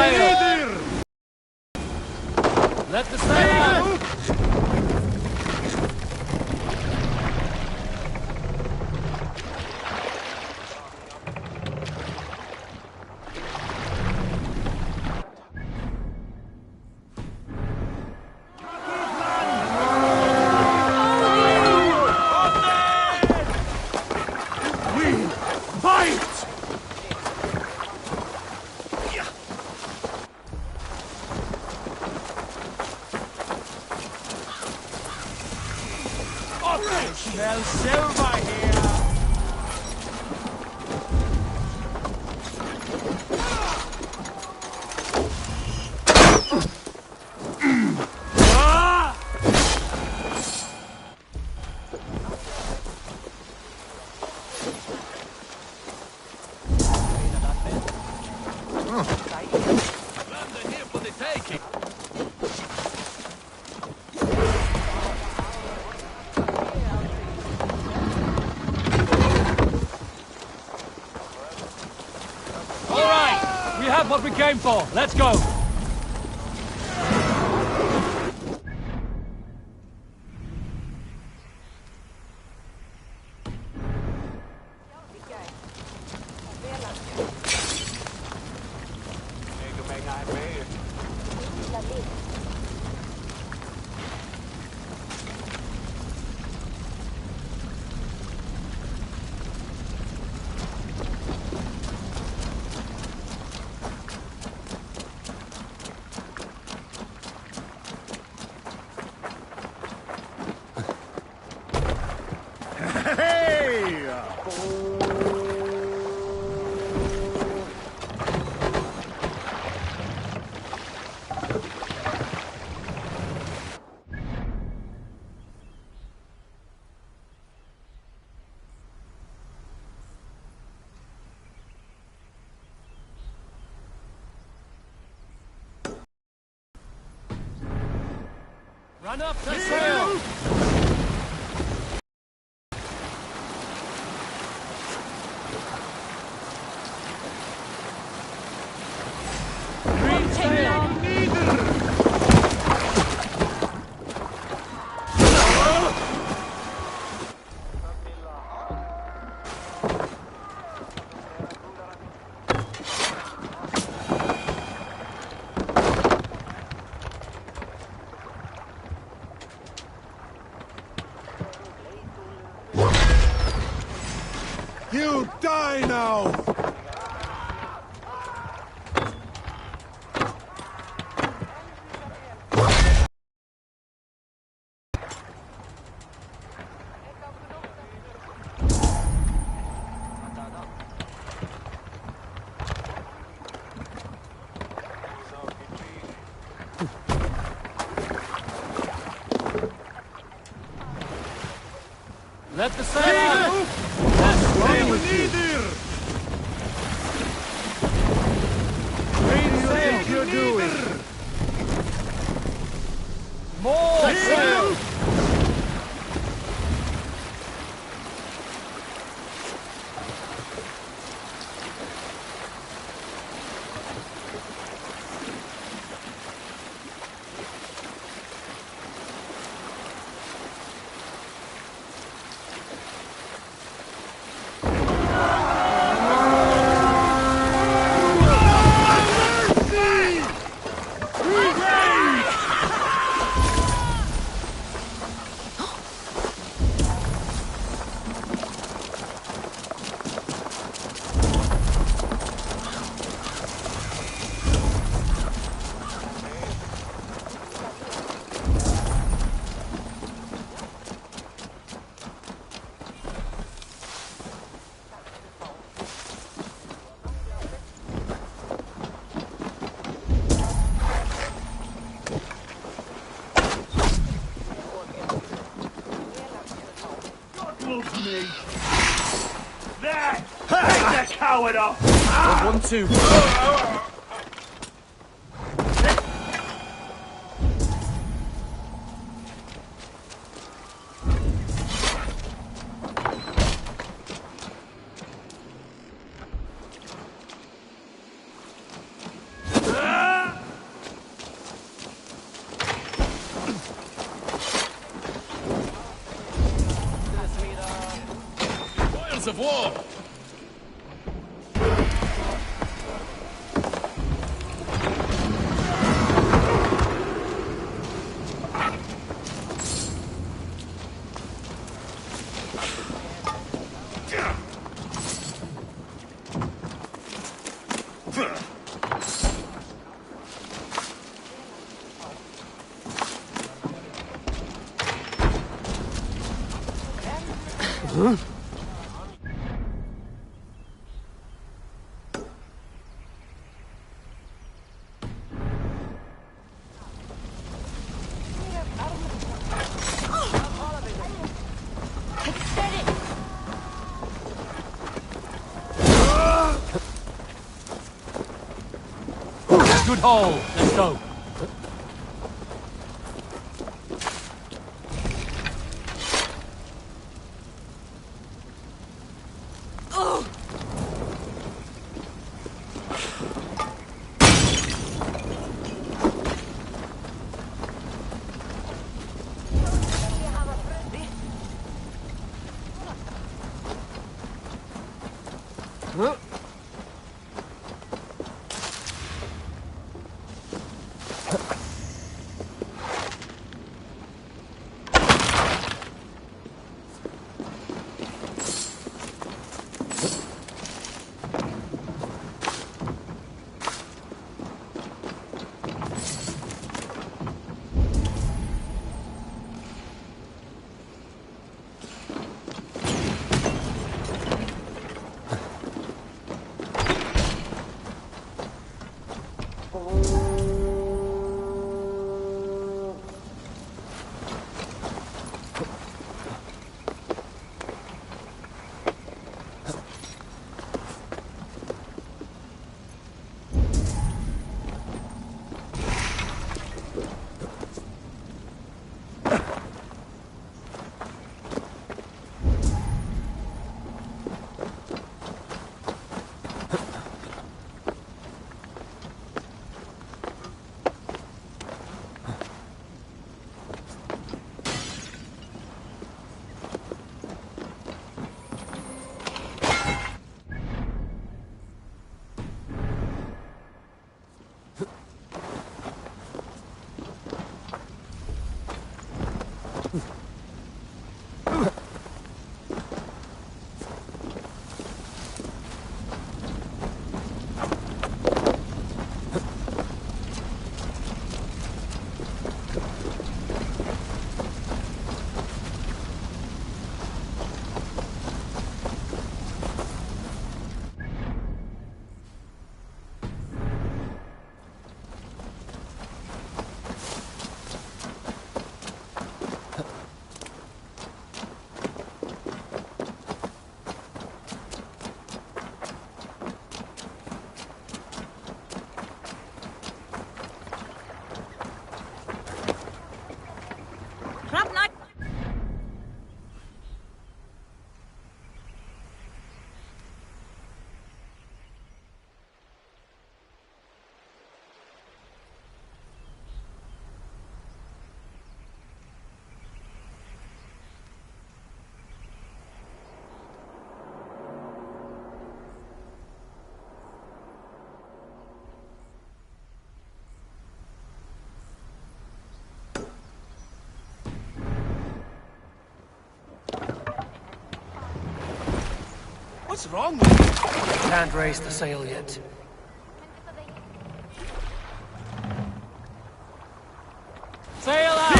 sail! Let the sail out! There's silver here! What we came for. Let's go. Run up the sail! Green sail! You die now! Let the sail out! You're doing more sail! There! Take the coward off! 1, 2. weapons of war! Good hole. Let's go. What's wrong with you? Can't raise the sail yet. Sail out!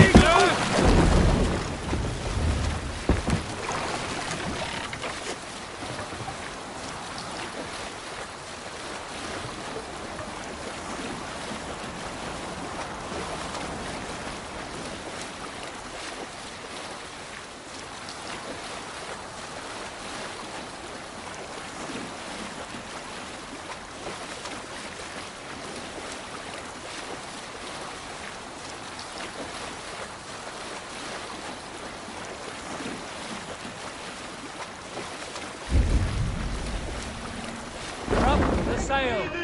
Sail!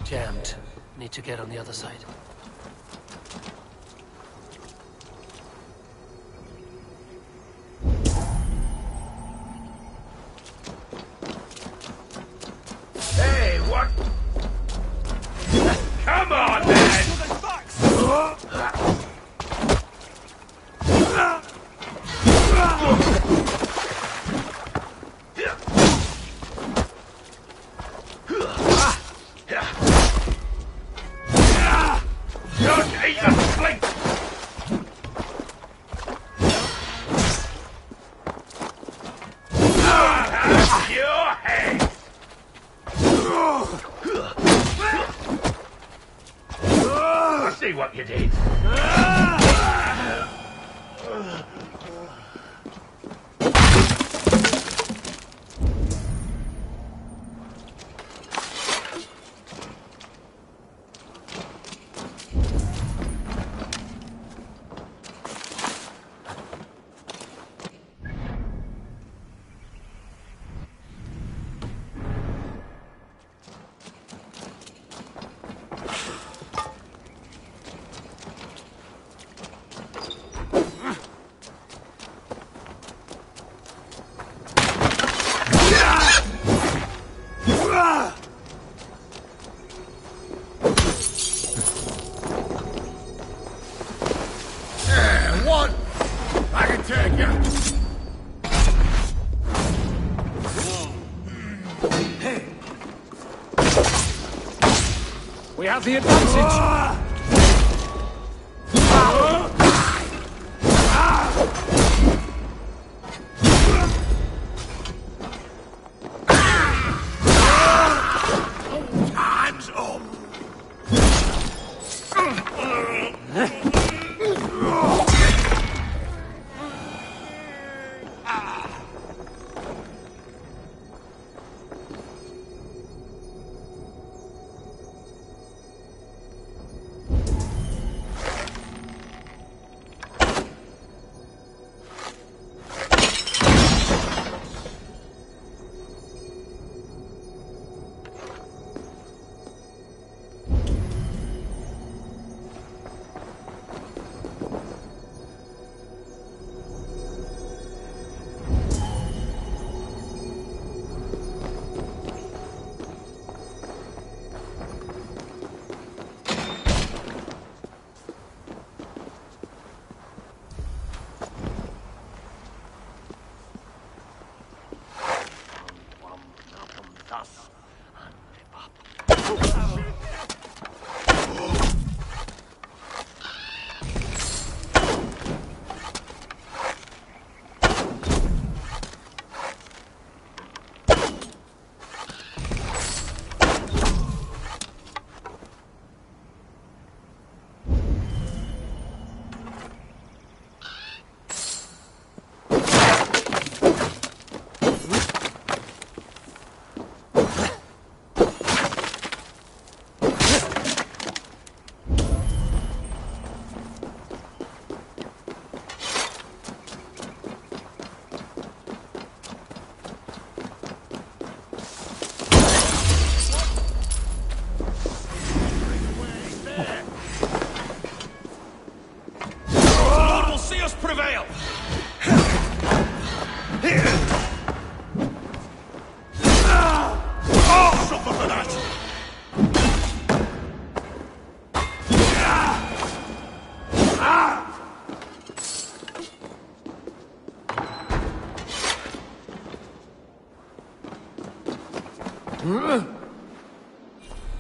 Jammed. Need to get on the other side. Hey, what? Come on, man! Don't eat a slink! Have your head! See what you did. What? I can take you. We have the advantage. Time's up.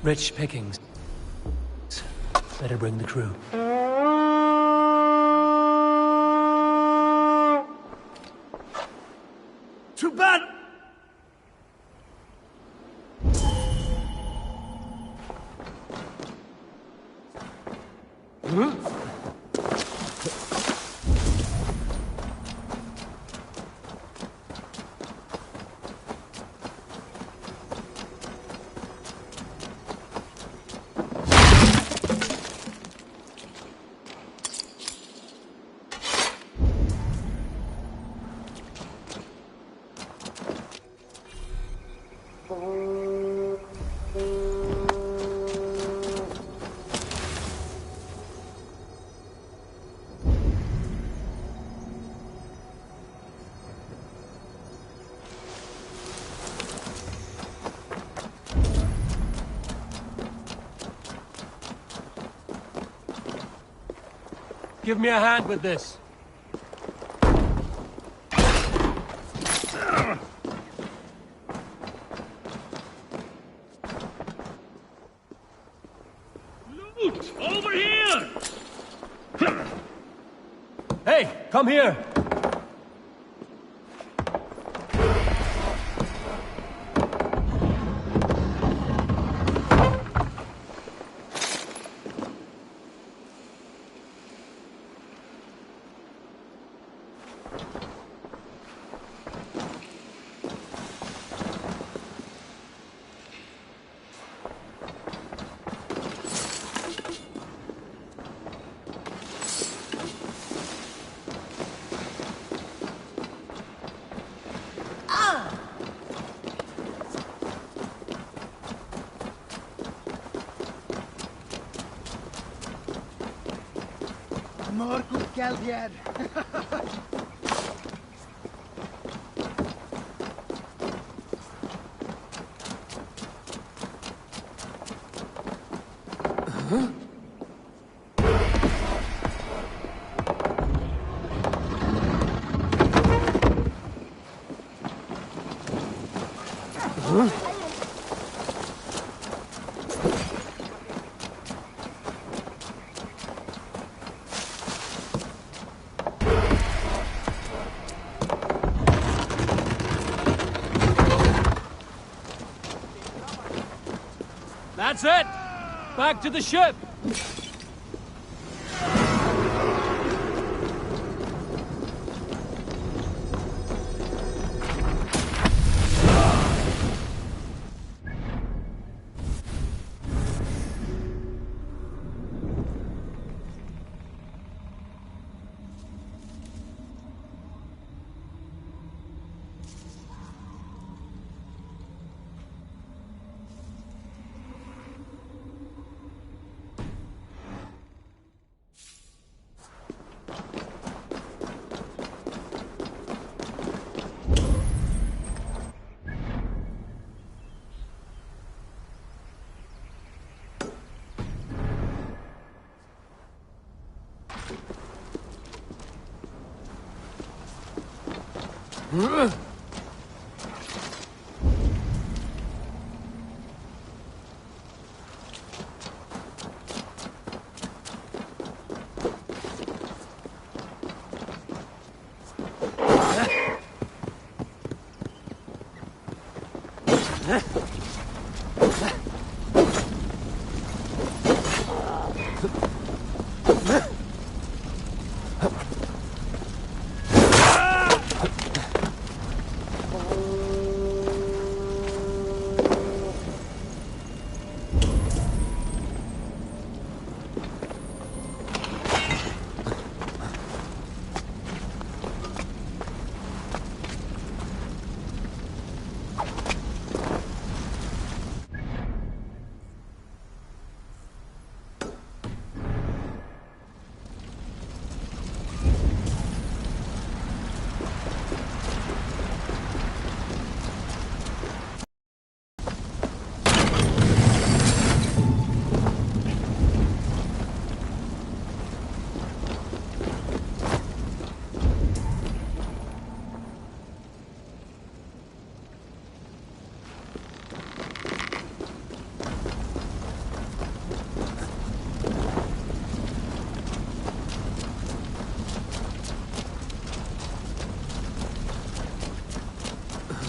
Rich pickings. Better bring the crew. Too bad. Give me a hand with this. Loot! Over here! Hey, come here! Marcus Galdiad. That's it! Back to the ship!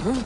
The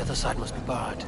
other side must be barred.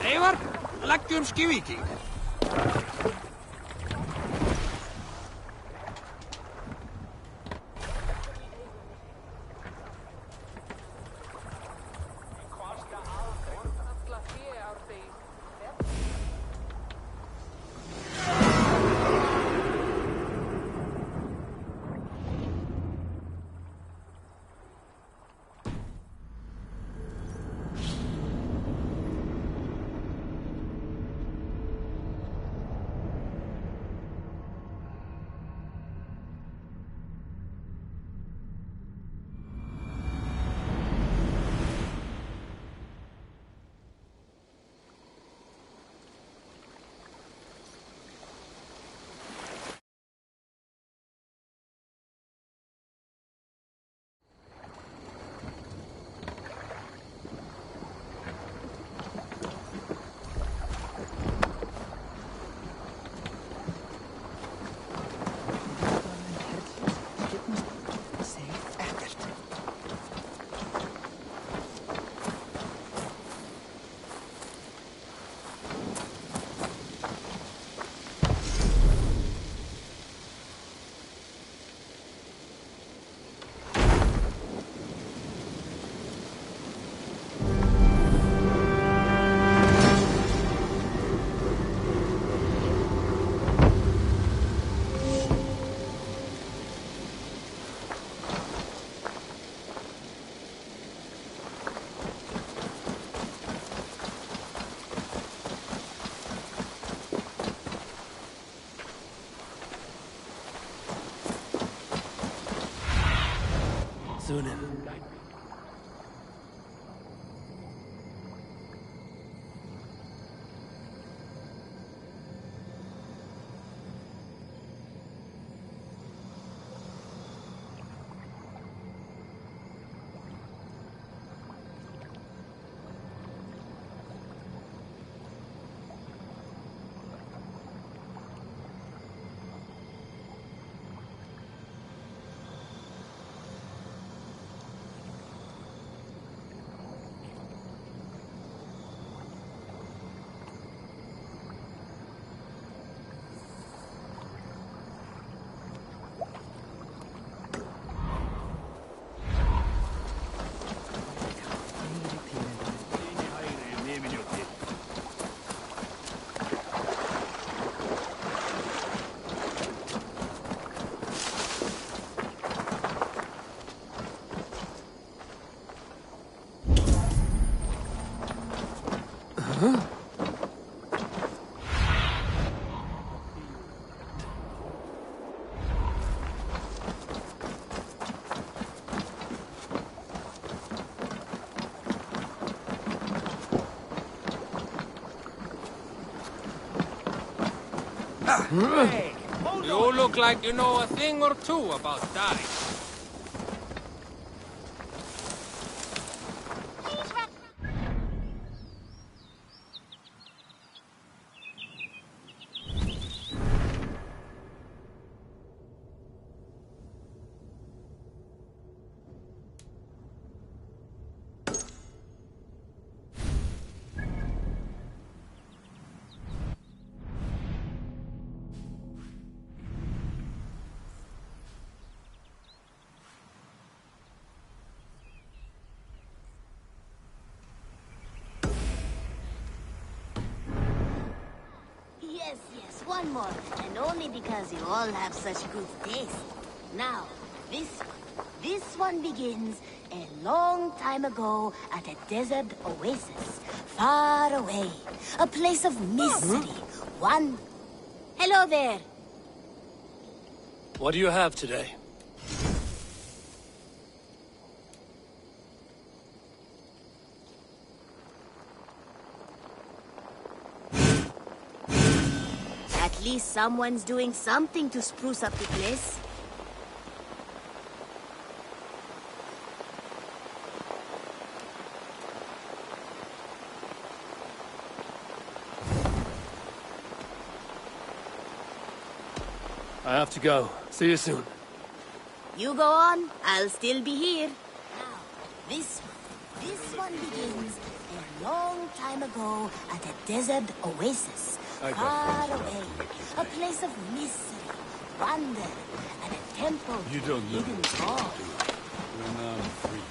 Eyvar, leggjum skivíking. Sunan. Hey, you look like you know a thing or two about dying. Yes, one more. And only because you all have such good taste. Now, this one begins a long time ago at a desert oasis, far away. A place of mystery. One... Hello there. What do you have today? At least someone's doing something to spruce up the place. I have to go. See you soon. You go on, I'll still be here. Now, this one begins a long time ago at a desert oasis, far away. A place of mystery, wonder, and a temple You don't know. hidden God. When I'm free.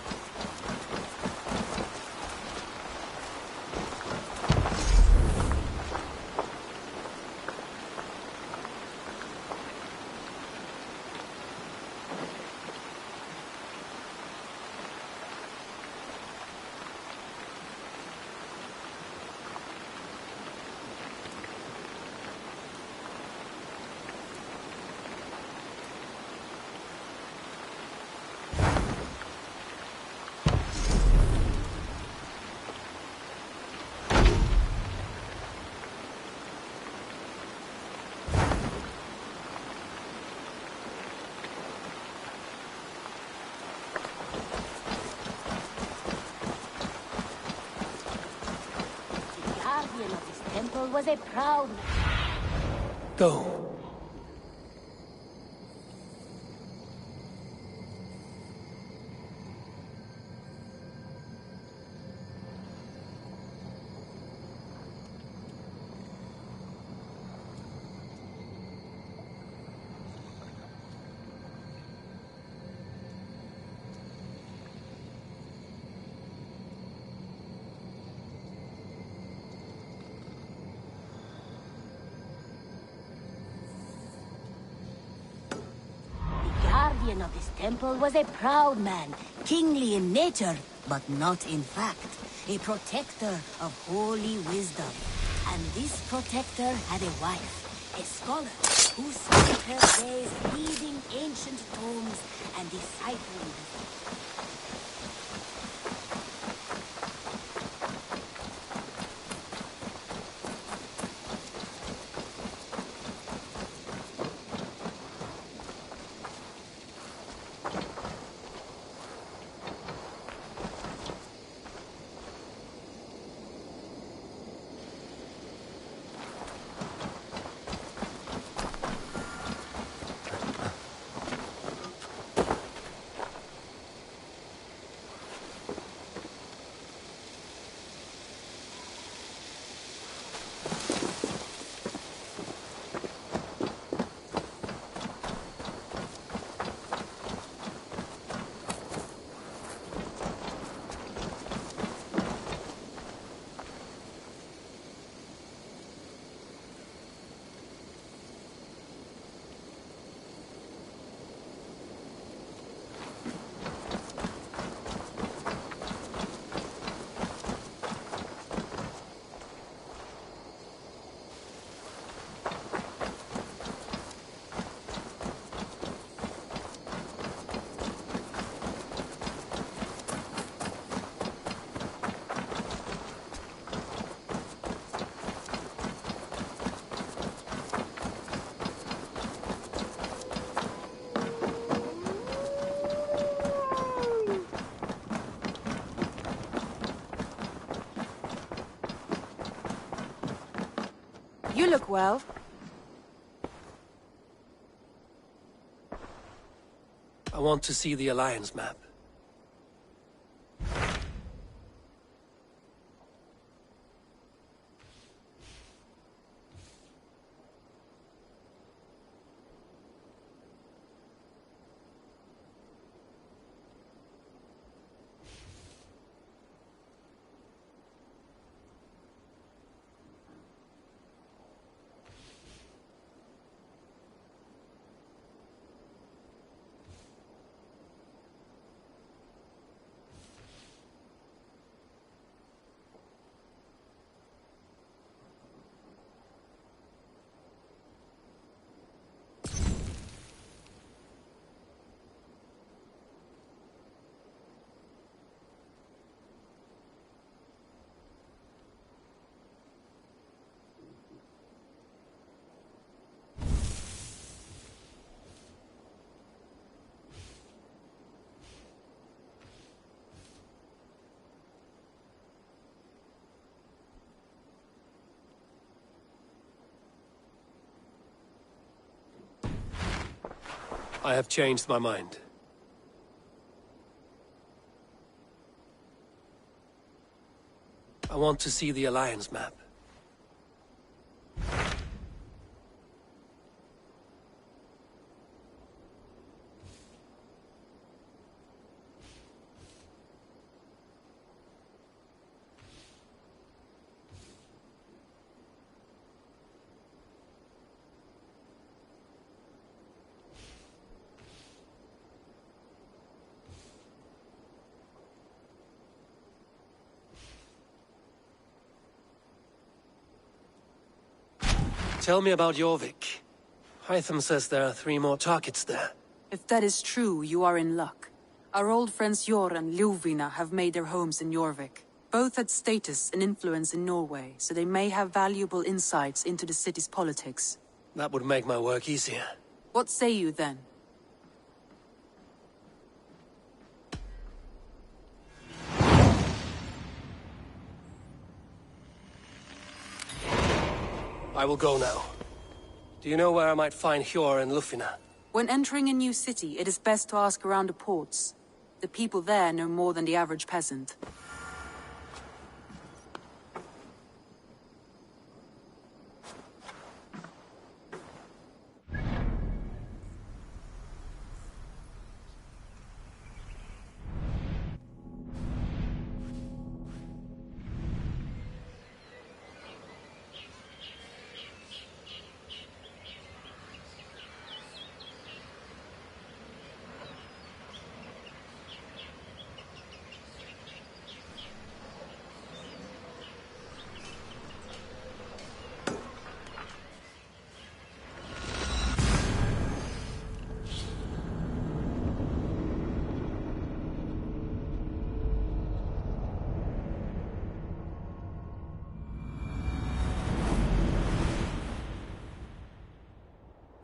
The guardian of this temple was a proud man. Go. The guardian of this temple was a proud man, kingly in nature, but not in fact. A protector of holy wisdom. And this protector had a wife, a scholar, who spent her days reading ancient tomes and deciphering them. You look well. I want to see the Alliance map. I have changed my mind. I want to see the Alliance map. Tell me about Jorvik. Hytham says there are 3 more targets there. If that is true, you are in luck. Our old friends Jor and Ljuvina have made their homes in Jorvik. Both had status and influence in Norway, so they may have valuable insights into the city's politics. That would make my work easier. What say you then? I will go now. Do you know where I might find Hjor and Lufina? When entering a new city, it is best to ask around the ports. The people there know more than the average peasant.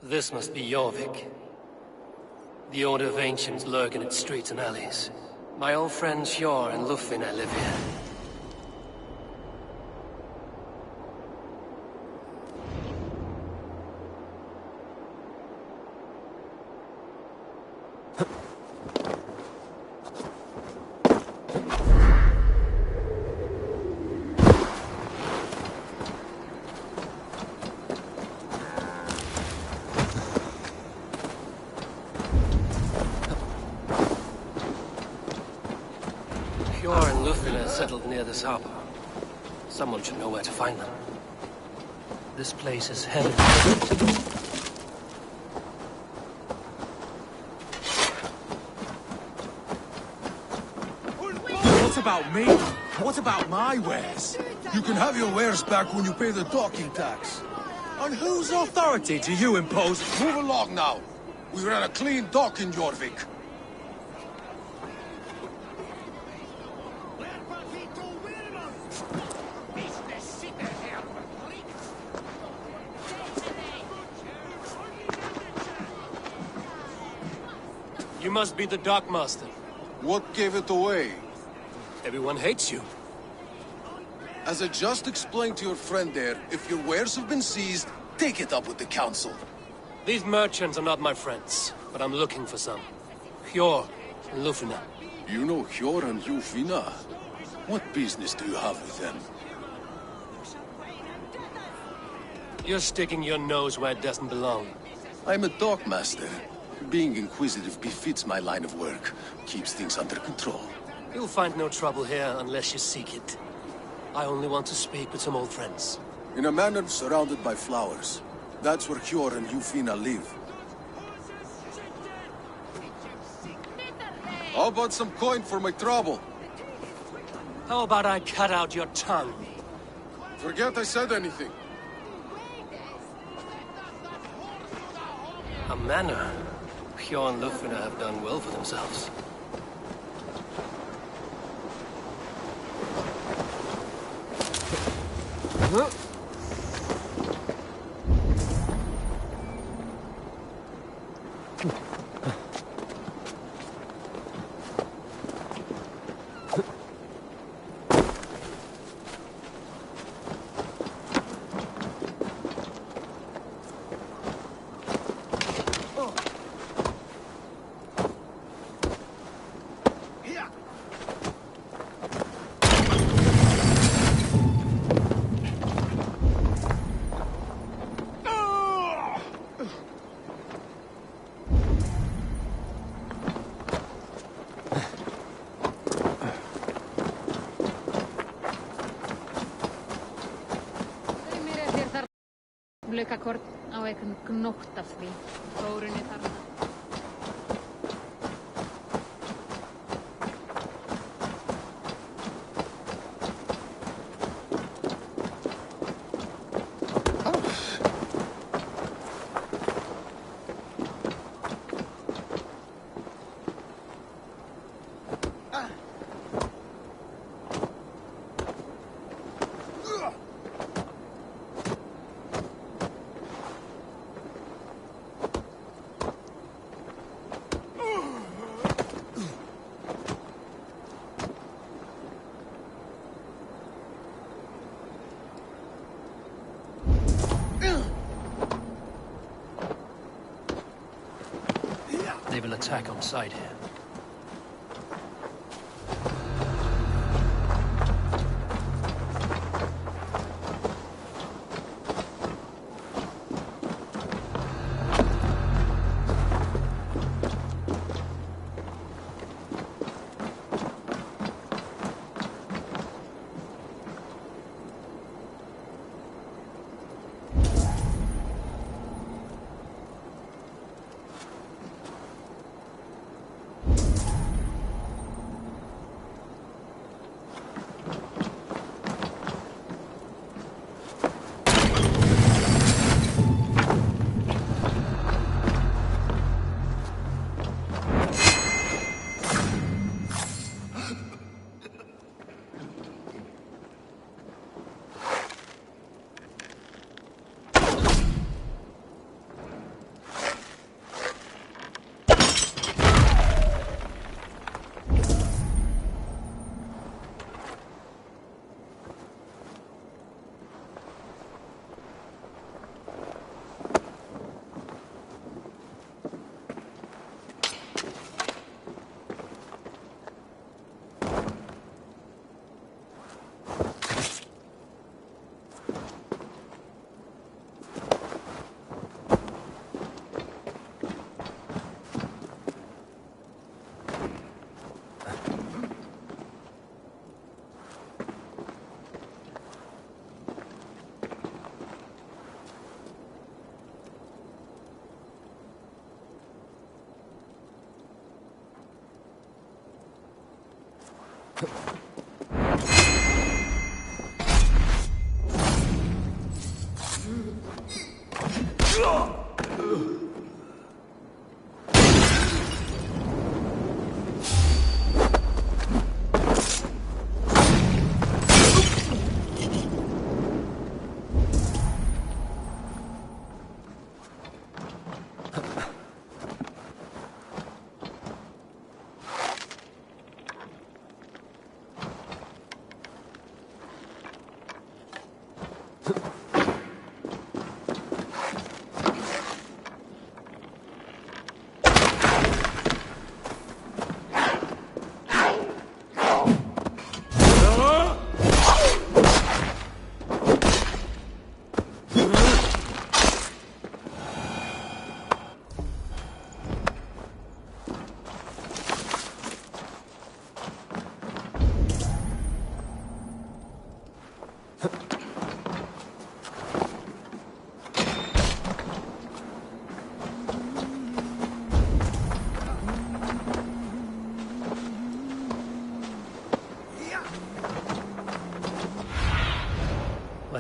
This must be Jorvik. The Order of Ancients lurk in its streets and alleys. My old friends Hjor and Lufina live here. Hjor and Lufina settled near this harbor. Someone should know where to find them. This place is heavy. What about me? What about my wares? You can have your wares back when you pay the docking tax. On whose authority do you impose? Move along now. We ran a clean dock in Jorvik. You must be the dockmaster. What gave it away? Everyone hates you. As I just explained to your friend there, if your wares have been seized, take it up with the council. These merchants are not my friends, but I'm looking for some. Hjor and Lufina. You know Hjor and Lufina? What business do you have with them? You're sticking your nose where it doesn't belong. I'm a dockmaster. Being inquisitive befits my line of work. Keeps things under control. You'll find no trouble here unless you seek it. I only want to speak with some old friends. In a manor surrounded by flowers. That's where Hjor and Lufina live. How about some coin for my trouble? How about I cut out your tongue? Forget I said anything. A manor? Hjor and Lufina have done well for themselves. Huh? Glukakort á einhvern gnótt af því. Þórunni þarna. They will attack on sight here.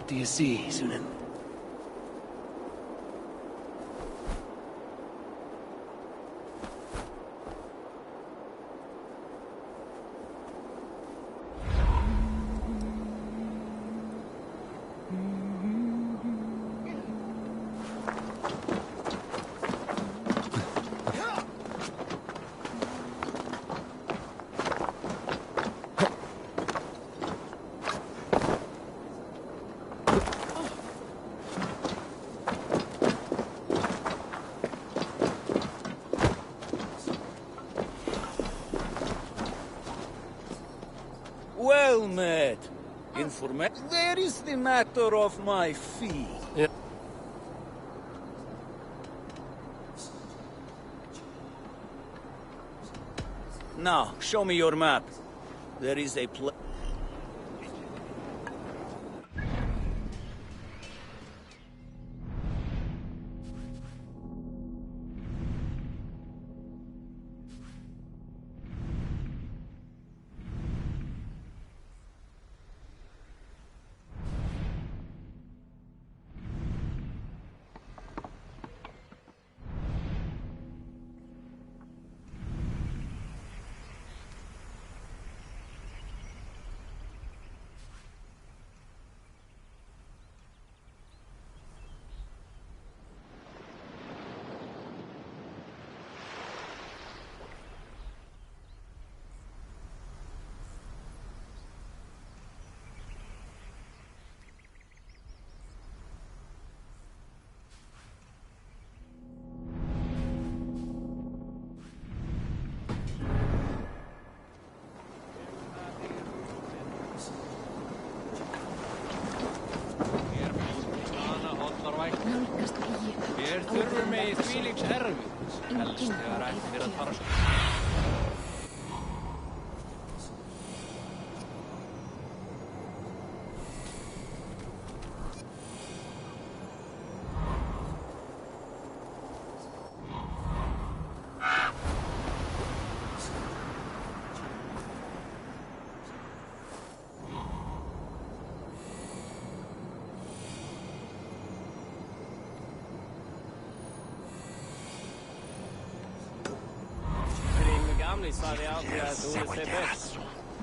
What do you see, Sunan? Well met. There is the matter of my fee. Yeah. Now, show me your map. There is a place. Hér þurfum við í þvílíks erfitt, helst þegar ættir að fara svo. Gamli sagði alltid att du är sig bäst.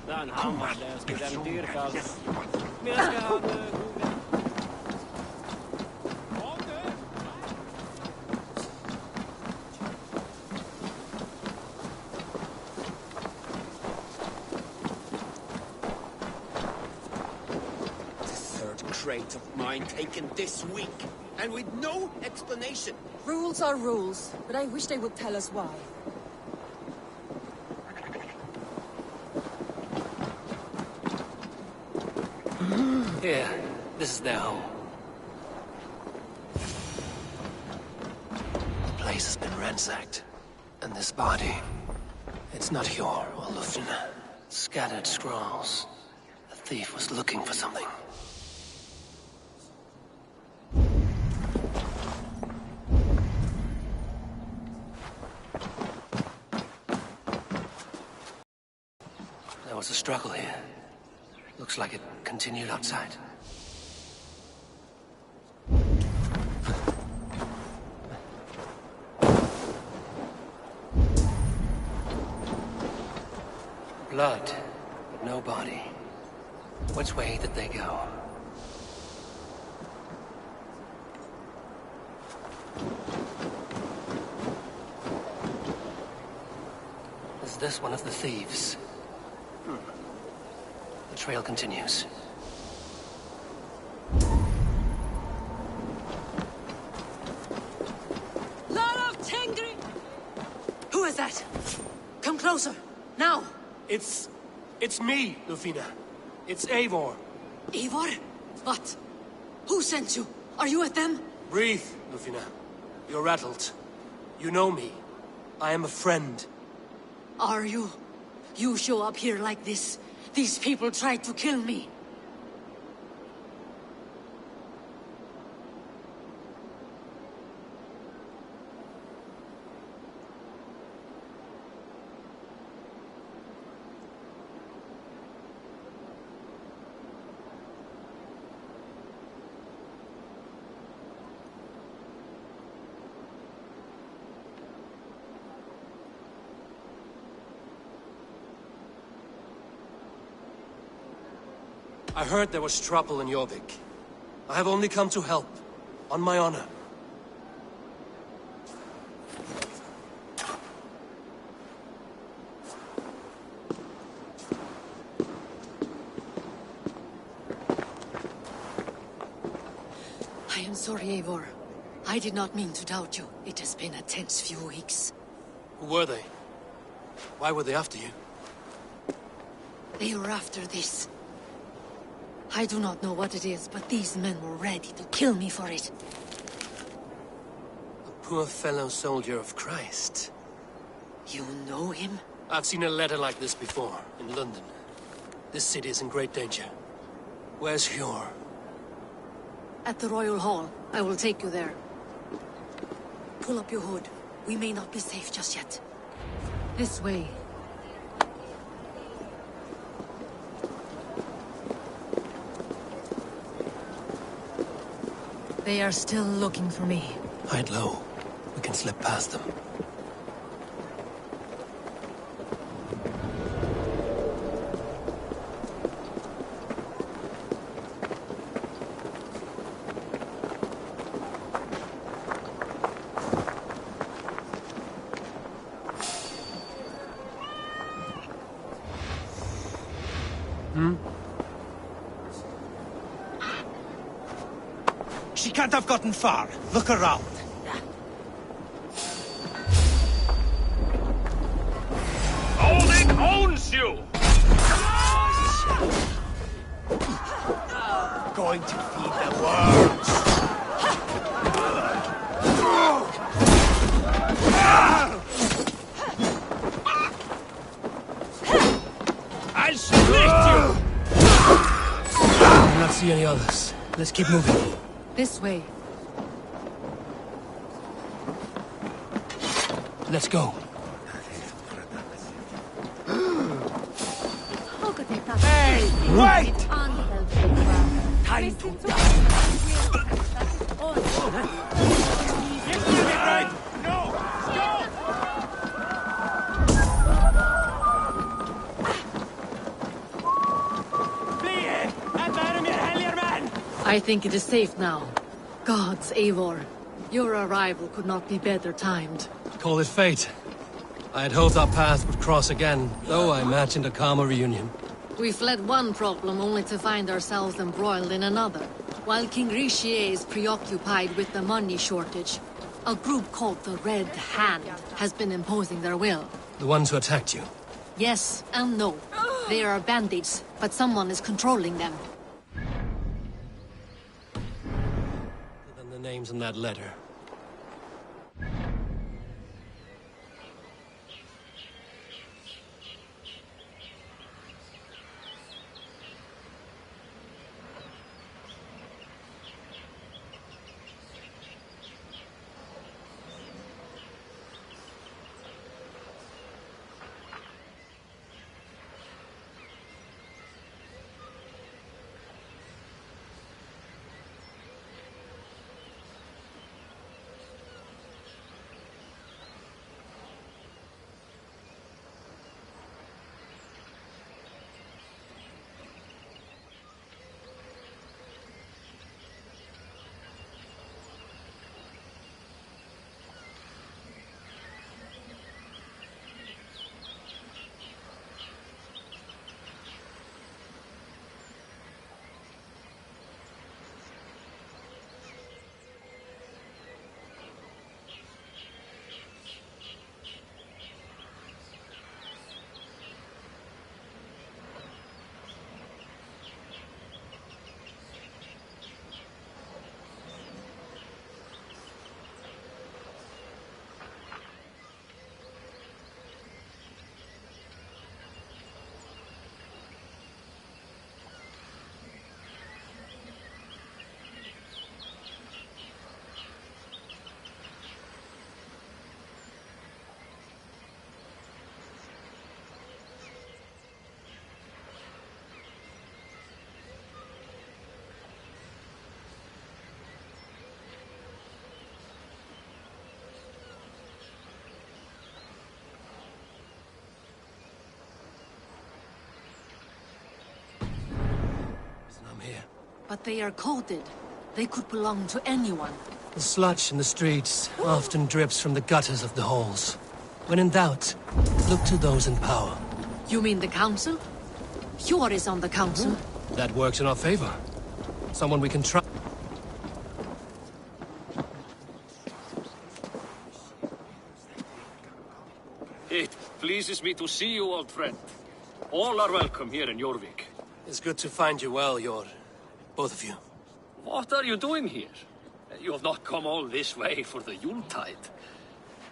Den han var läst i den dyrkals. Men ska han crate of mine taken this week, and with no explanation. Rules are rules, but I wish they would tell us why. Here, this is their home. The place has been ransacked, and this body, it's not Hjor or Lufna. Scattered scrolls. The thief was looking for something. There was a struggle here. Looks like it continued outside. Blood, but no body. Which way did they go? Is this one of the thieves? The trail continues. Who is that? Come closer, now! It's me, Lufina. It's Eivor. Eivor? What? Who sent you? Are you with them? Breathe, Lufina. You're rattled. You know me. I am a friend. Are you? You show up here like this. These people tried to kill me. I heard there was trouble in Jorvik. I have only come to help, on my honor. I am sorry, Eivor. I did not mean to doubt you. It has been a tense few weeks. Who were they? Why were they after you? They were after this. I do not know what it is, but these men were ready to kill me for it. A poor fellow soldier of Christ. You know him? I've seen a letter like this before, in London. This city is in great danger. Where's Hjor? At the Royal Hall. I will take you there. Pull up your hood. We may not be safe just yet. This way. They are still looking for me. Hide low. We can slip past them. She can't have gotten far. Look around. Odin owns you! Going to feed the worms. I'll split you! I do not see any others. Let's keep moving. This way. Let's go. Hey, wait! Time to die. Right! No! Stop! I think it is safe now. Gods, Eivor. Your arrival could not be better timed. Call it fate. I had hoped our paths would cross again, though I imagined a calmer reunion. We fled one problem only to find ourselves embroiled in another. While King Richier is preoccupied with the money shortage, a group called the Red Hand has been imposing their will. The ones who attacked you? Yes and no. They are bandits, but someone is controlling them. Other than the names in that letter. But they are coded. They could belong to anyone. The sludge in the streets often drips from the gutters of the halls. When in doubt, look to those in power. You mean the council? Hjor is on the council. That works in our favor. Someone we can trust. It pleases me to see you, old friend. All are welcome here in Jorvik. It's good to find you well, Hjor. Both of you. What are you doing here? You have not come all this way for the Yuletide.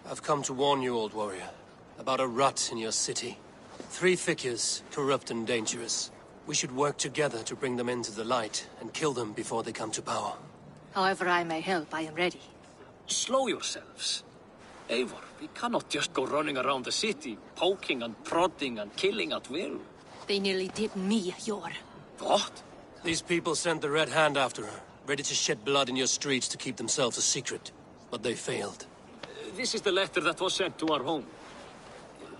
I've come to warn you, old warrior, about a rot in your city. 3 figures, corrupt and dangerous. We should work together to bring them into the light and kill them before they come to power. However I may help, I am ready. Slow yourselves. Eivor, we cannot just go running around the city, poking and prodding and killing at will. They nearly did me, Hjor. What? These people sent the Red Hand after her, ready to shed blood in your streets to keep themselves a secret. But they failed. This is the letter that was sent to our home.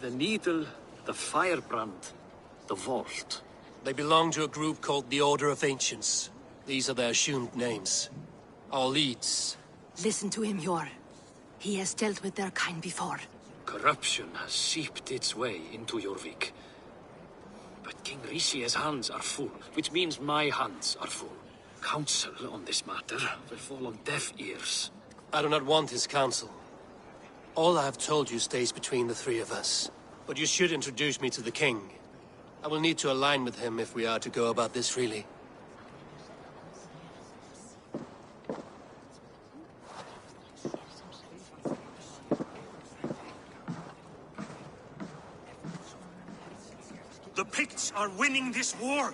The needle, the firebrand, the vault. They belong to a group called the Order of Ancients. These are their assumed names. Our leads. Listen to him, Hjor. He has dealt with their kind before. Corruption has seeped its way into Jorvik. But King Rishi's hands are full, which means my hands are full. Counsel on this matter will fall on deaf ears. I do not want his counsel. All I have told you stays between the 3 of us. But you should introduce me to the king. I will need to align with him if we are to go about this freely. The Picts are winning this war.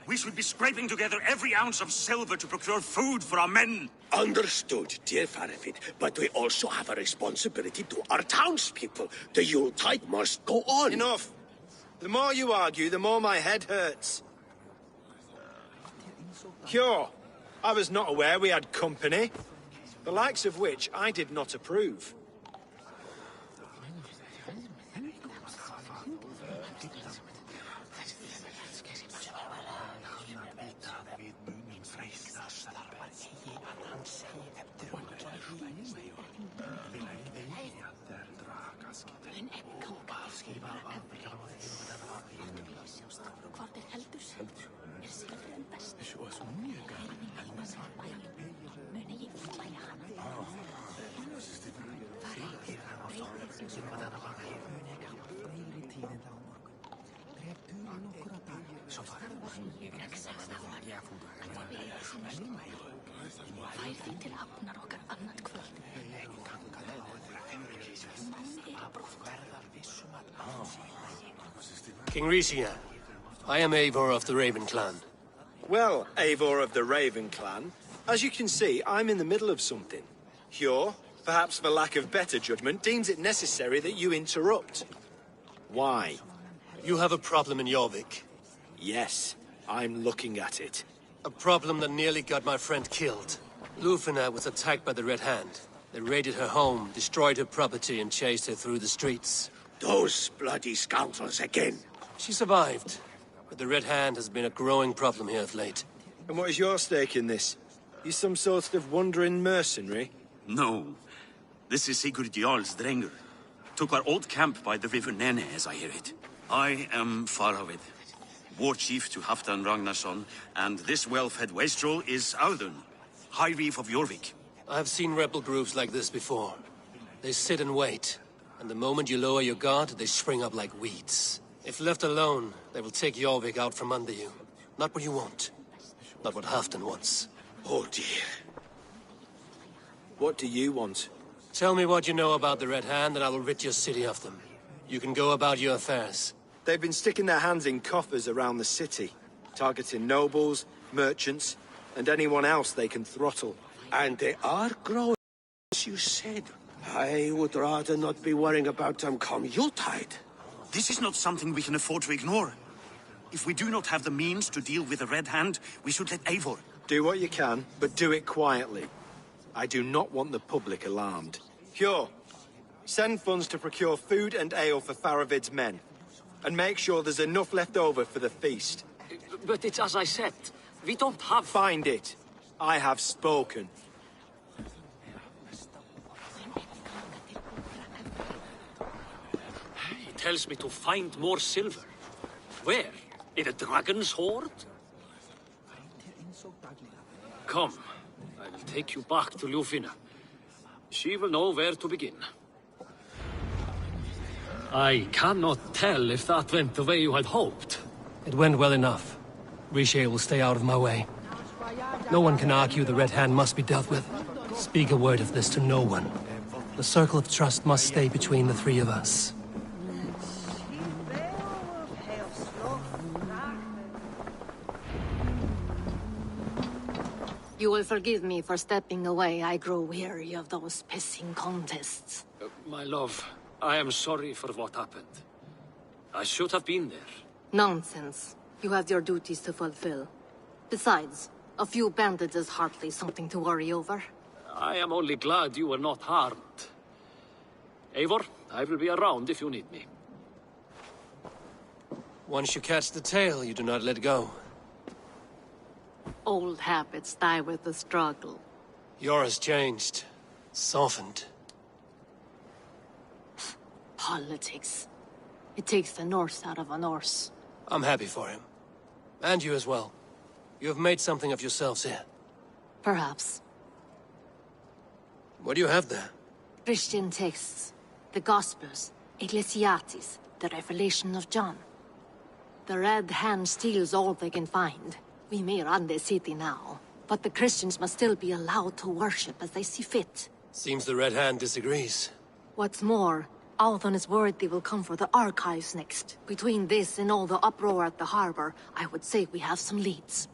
We should be scraping together every ounce of silver to procure food for our men. Understood, dear Faravid, but we also have a responsibility to our townspeople. The Yuletide must go on. Enough! The more you argue, the more my head hurts. Hjor, I was not aware we had company, the likes of which I did not approve. King Rishia, I am Eivor of the Raven Clan. Well, Eivor of the Raven Clan, as you can see, I'm in the middle of something. Hjor, perhaps for lack of better judgment, deems it necessary that you interrupt. Why? You have a problem in Jorvik. Yes, I'm looking at it. A problem that nearly got my friend killed. Lufina was attacked by the Red Hand. They raided her home, destroyed her property, and chased her through the streets. Those bloody scoundrels again. She survived, but the Red Hand has been a growing problem here of late. And what is your stake in this? You some sort of wandering mercenary? No. This is Sigurd Jarl's Drenger. Took our old camp by the river Nene, as I hear it. I am Faravid, war chief to Halfdan Ragnarsson, and this well-fed wastrel is Audun, High Reef of Jorvik. I have seen rebel groups like this before. They sit and wait, and the moment you lower your guard, they spring up like weeds. If left alone, they will take Jorvik out from under you. Not what you want. Not what Halfdan wants. Oh dear. What do you want? Tell me what you know about the Red Hand, and I will rid your city of them. You can go about your affairs. They've been sticking their hands in coffers around the city, targeting nobles, merchants, and anyone else they can throttle. And they are growing, as you said. I would rather not be worrying about them come Yuletide. This is not something we can afford to ignore. If we do not have the means to deal with the Red Hand, we should let Eivor. Do what you can, but do it quietly. I do not want the public alarmed. Hjor, send funds to procure food and ale for Faravid's men. And make sure there's enough left over for the feast. But it's as I said. We don't have... Find it. I have spoken. He tells me to find more silver. Where? In a dragon's hoard? Come, I will take you back to Ljufina. She will know where to begin. I cannot tell if that went the way you had hoped. It went well enough. Riche will stay out of my way. No one can argue the Red Hand must be dealt with. Speak a word of this to no one. The circle of trust must stay between the three of us. You will forgive me for stepping away. I grow weary of those pissing contests. My love, I am sorry for what happened. I should have been there. Nonsense. You have your duties to fulfill. Besides, a few bandits is hardly something to worry over. I am only glad you were not harmed. Eivor, I will be around if you need me. Once you catch the tail, you do not let go. Old habits die with the struggle. Yours changed. Softened. Politics. It takes the Norse out of a Norse. I'm happy for him. And you as well. You have made something of yourselves here. Perhaps. What do you have there? Christian texts. The Gospels. Ecclesiastes. The Revelation of John. The Red Hand steals all they can find. We may run the city now, but the Christians must still be allowed to worship as they see fit. Seems the Red Hand disagrees. What's more, Althon is worried they will come for the archives next. Between this and all the uproar at the harbor, I would say we have some leads.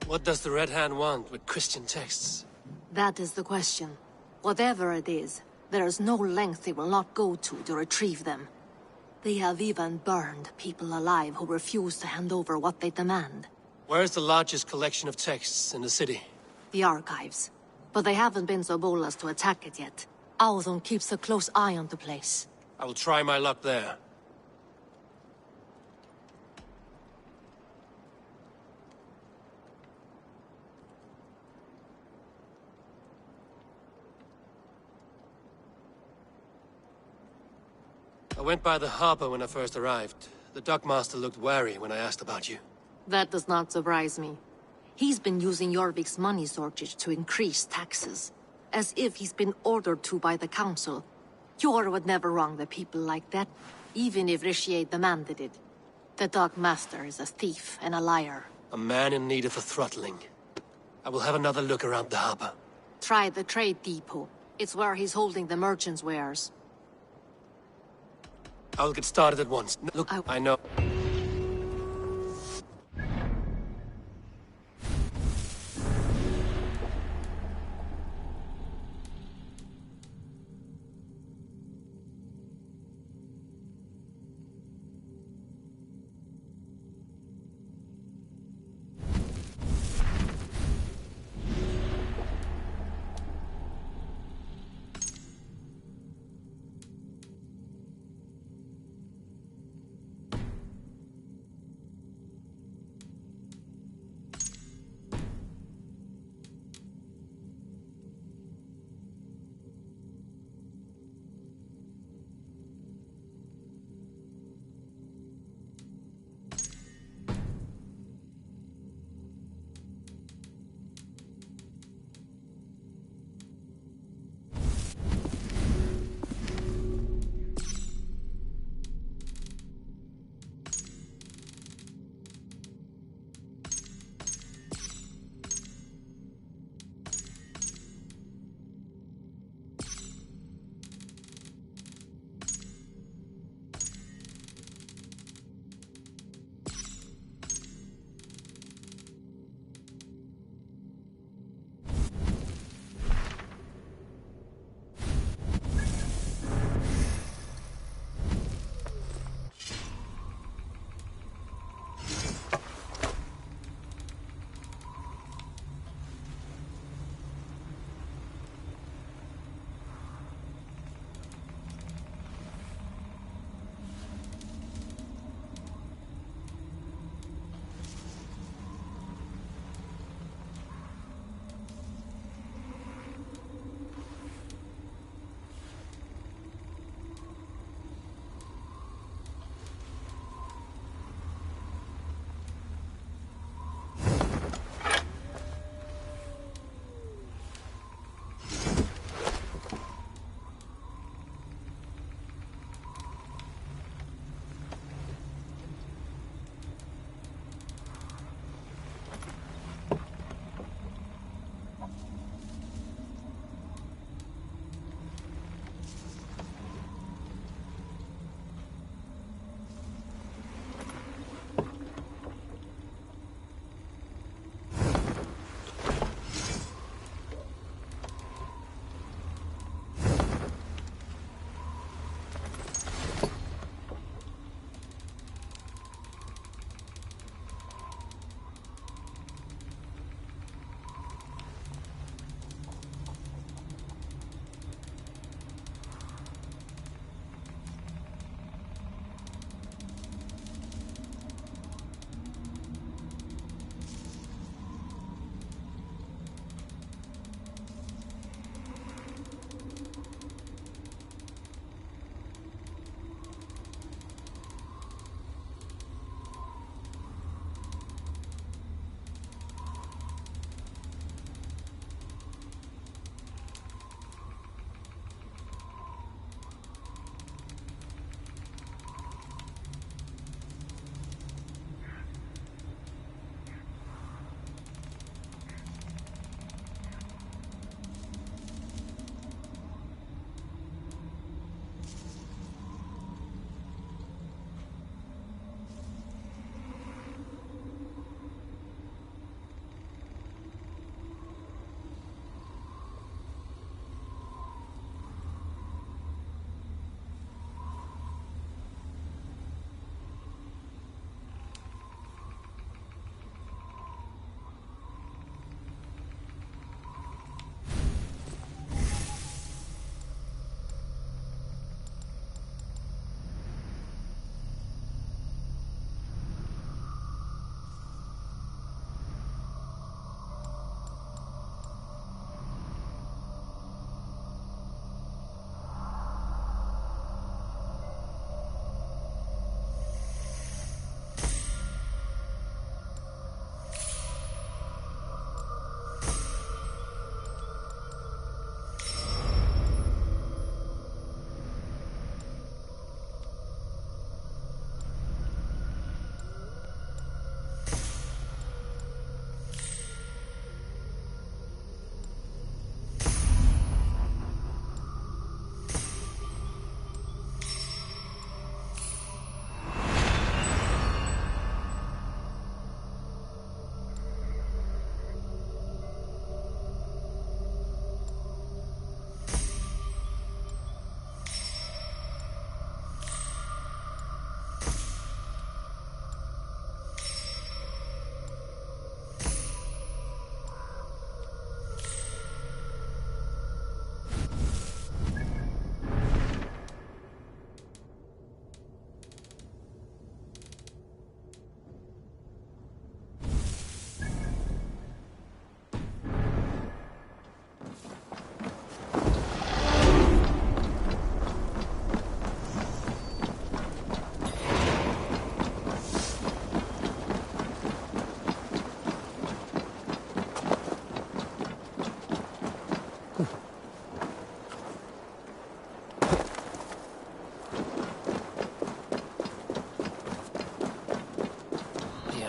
What does the Red Hand want with Christian texts? That is the question. Whatever it is, there is no length they will not go to retrieve them. They have even burned people alive who refuse to hand over what they demand. Where is the largest collection of texts in the city? The archives. But they haven't been so bold as to attack it yet. Althon keeps a close eye on the place. I will try my luck there. I went by the harbor when I first arrived. The dockmaster looked wary when I asked about you. That does not surprise me. He's been using Jorvik's money shortage to increase taxes. As if he's been ordered to by the council. Jor would never wrong the people like that, even if Richier demanded it. The dockmaster is a thief and a liar. A man in need of a throttling. I will have another look around the harbor. Try the trade depot. It's where he's holding the merchants' wares. I'll get started at once. Look, I know.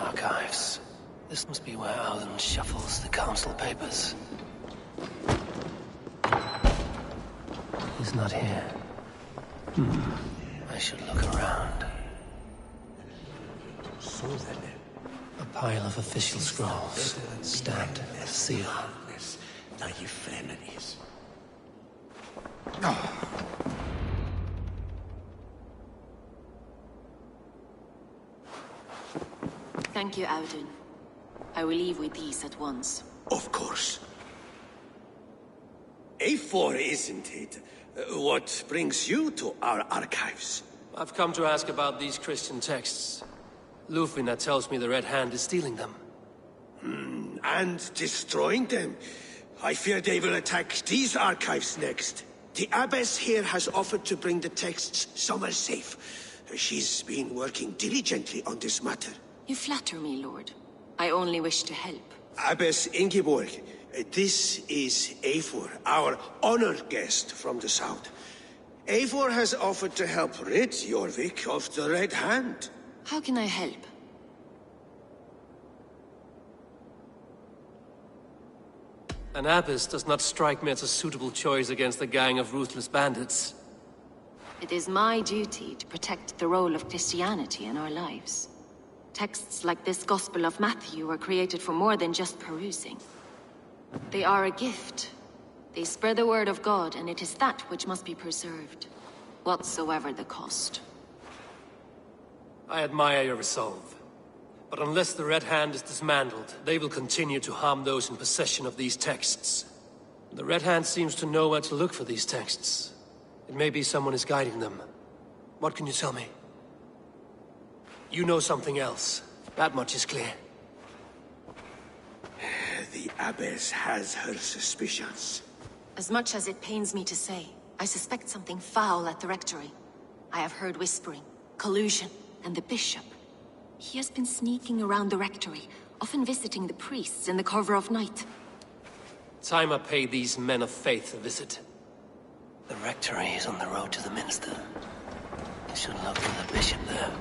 archives. This must be where Alan shuffles the council papers. He's not here. I should look around. A pile of official scrolls, stamped, sealed. Thank you, Audun. I will leave with these at once. Of course. A4, isn't it? What brings you to our archives? I've come to ask about these Christian texts. Lufina tells me the Red Hand is stealing them. And destroying them. I fear they will attack these archives next. The Abbess here has offered to bring the texts somewhere safe. She's been working diligently on this matter. You flatter me, Lord. I only wish to help. Abbess Ingeborg, this is Eivor, our honored guest from the south. Eivor has offered to help rid Jorvik of the Red Hand. How can I help? An abbess does not strike me as a suitable choice against a gang of ruthless bandits. It is my duty to protect the role of Christianity in our lives. Texts like this Gospel of Matthew were created for more than just perusing. They are a gift. They spread the word of God, and it is that which must be preserved, whatsoever the cost. I admire your resolve. But unless the Red Hand is dismantled, they will continue to harm those in possession of these texts. The Red Hand seems to know where to look for these texts. It may be someone is guiding them. What can you tell me? You know something else. That much is clear. The Abbess has her suspicions. As much as it pains me to say, I suspect something foul at the rectory. I have heard whispering, collusion, and the bishop. He has been sneaking around the rectory, often visiting the priests in the cover of night. Time I pay these men of faith a visit. The rectory is on the road to the minster. I should look for the bishop there.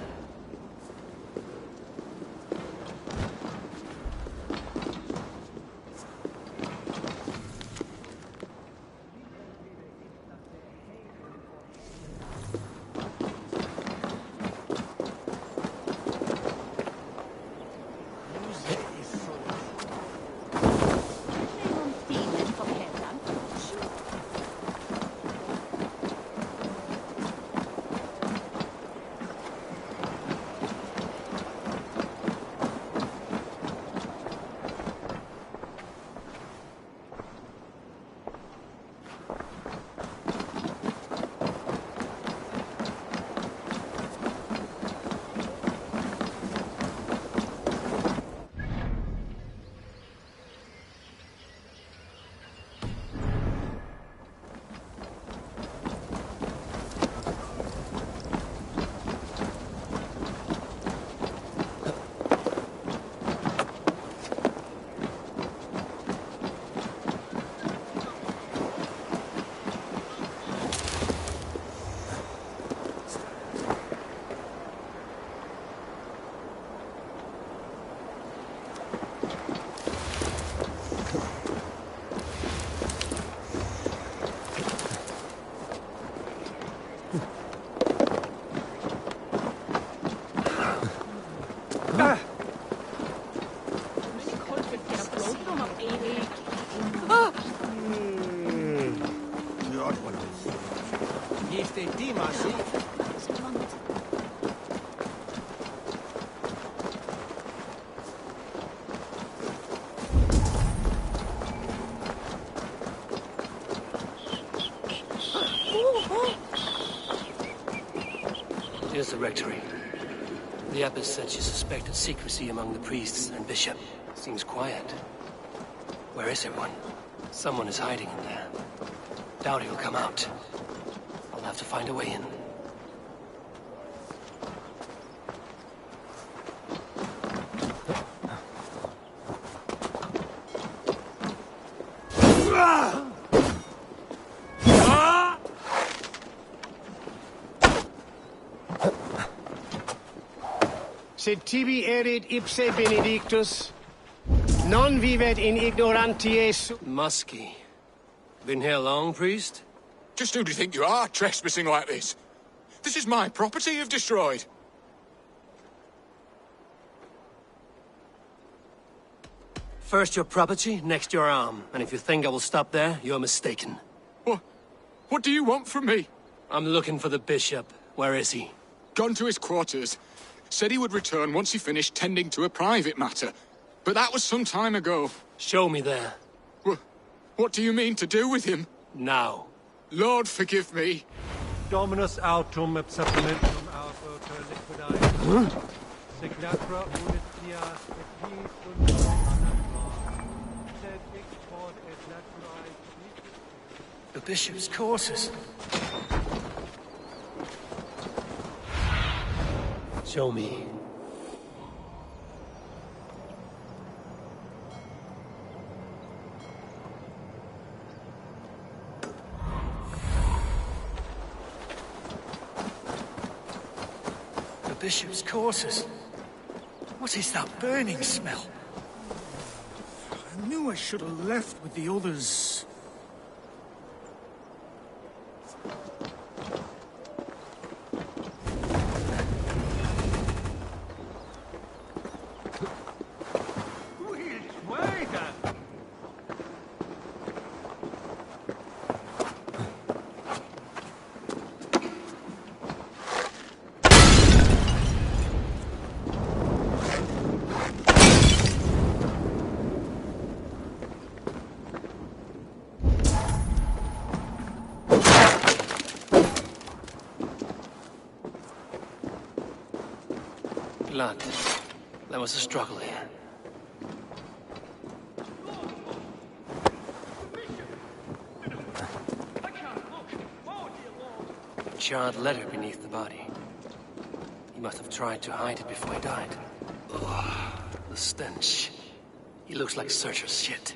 Here's the rectory. The abbess said she suspected secrecy among the priests and bishop. Seems quiet. Where is everyone? Someone is hiding in there. Doubt he'll come out. I'll have to find a way in. sed tibi erit ipse benedictus, non vivet in ignorantie Muskie. Been here long, priest? Just who do you think you are, trespassing like this? This is my property you've destroyed. First your property, next your arm. And if you think I will stop there, you're mistaken. What do you want from me? I'm looking for the bishop. Where is he? Gone to his quarters. Said he would return once he finished tending to a private matter. But that was some time ago. Show me there. What do you mean to do with him? Now. Lord, forgive me. Dominus autum supplementum alpha liquidae. Signatra unitia et sed export et naturae. The bishop's courses. Show me. The bishop's courses. What is that burning smell? I knew I should have left with the others. Blood. There was a struggle here. A charred letter beneath the body. He must have tried to hide it before he died. Ugh, the stench. He looks like Searcher's shit.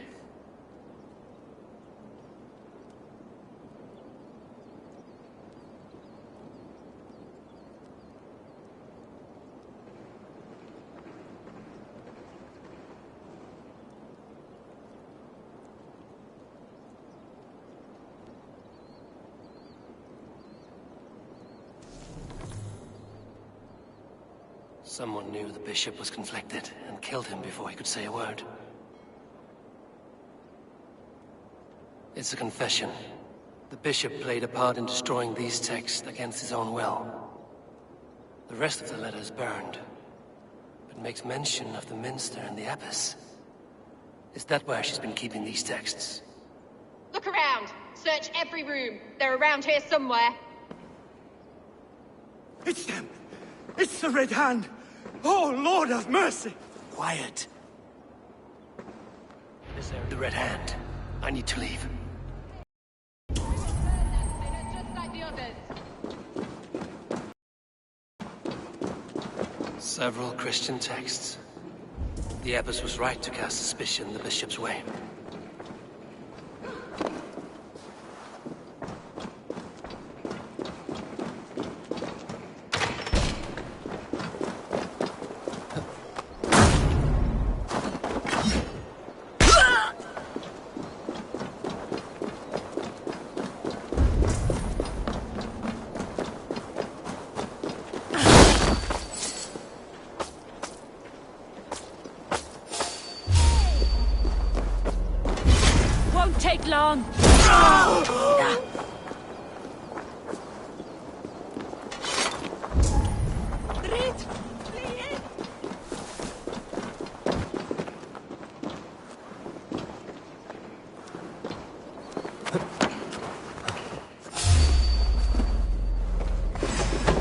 Someone knew the bishop was conflicted and killed him before he could say a word. It's a confession. The bishop played a part in destroying these texts against his own will. The rest of the letter is burned, but makes mention of the minster and the abbess. Is that where she's been keeping these texts? Look around. Search every room. They're around here somewhere. It's them! It's the Red Hand! Oh, Lord have mercy! Quiet. Is there the Red Hand? I need to leave. Just like the others. Several Christian texts. The abbess was right to cast suspicion the bishop's way. Take long.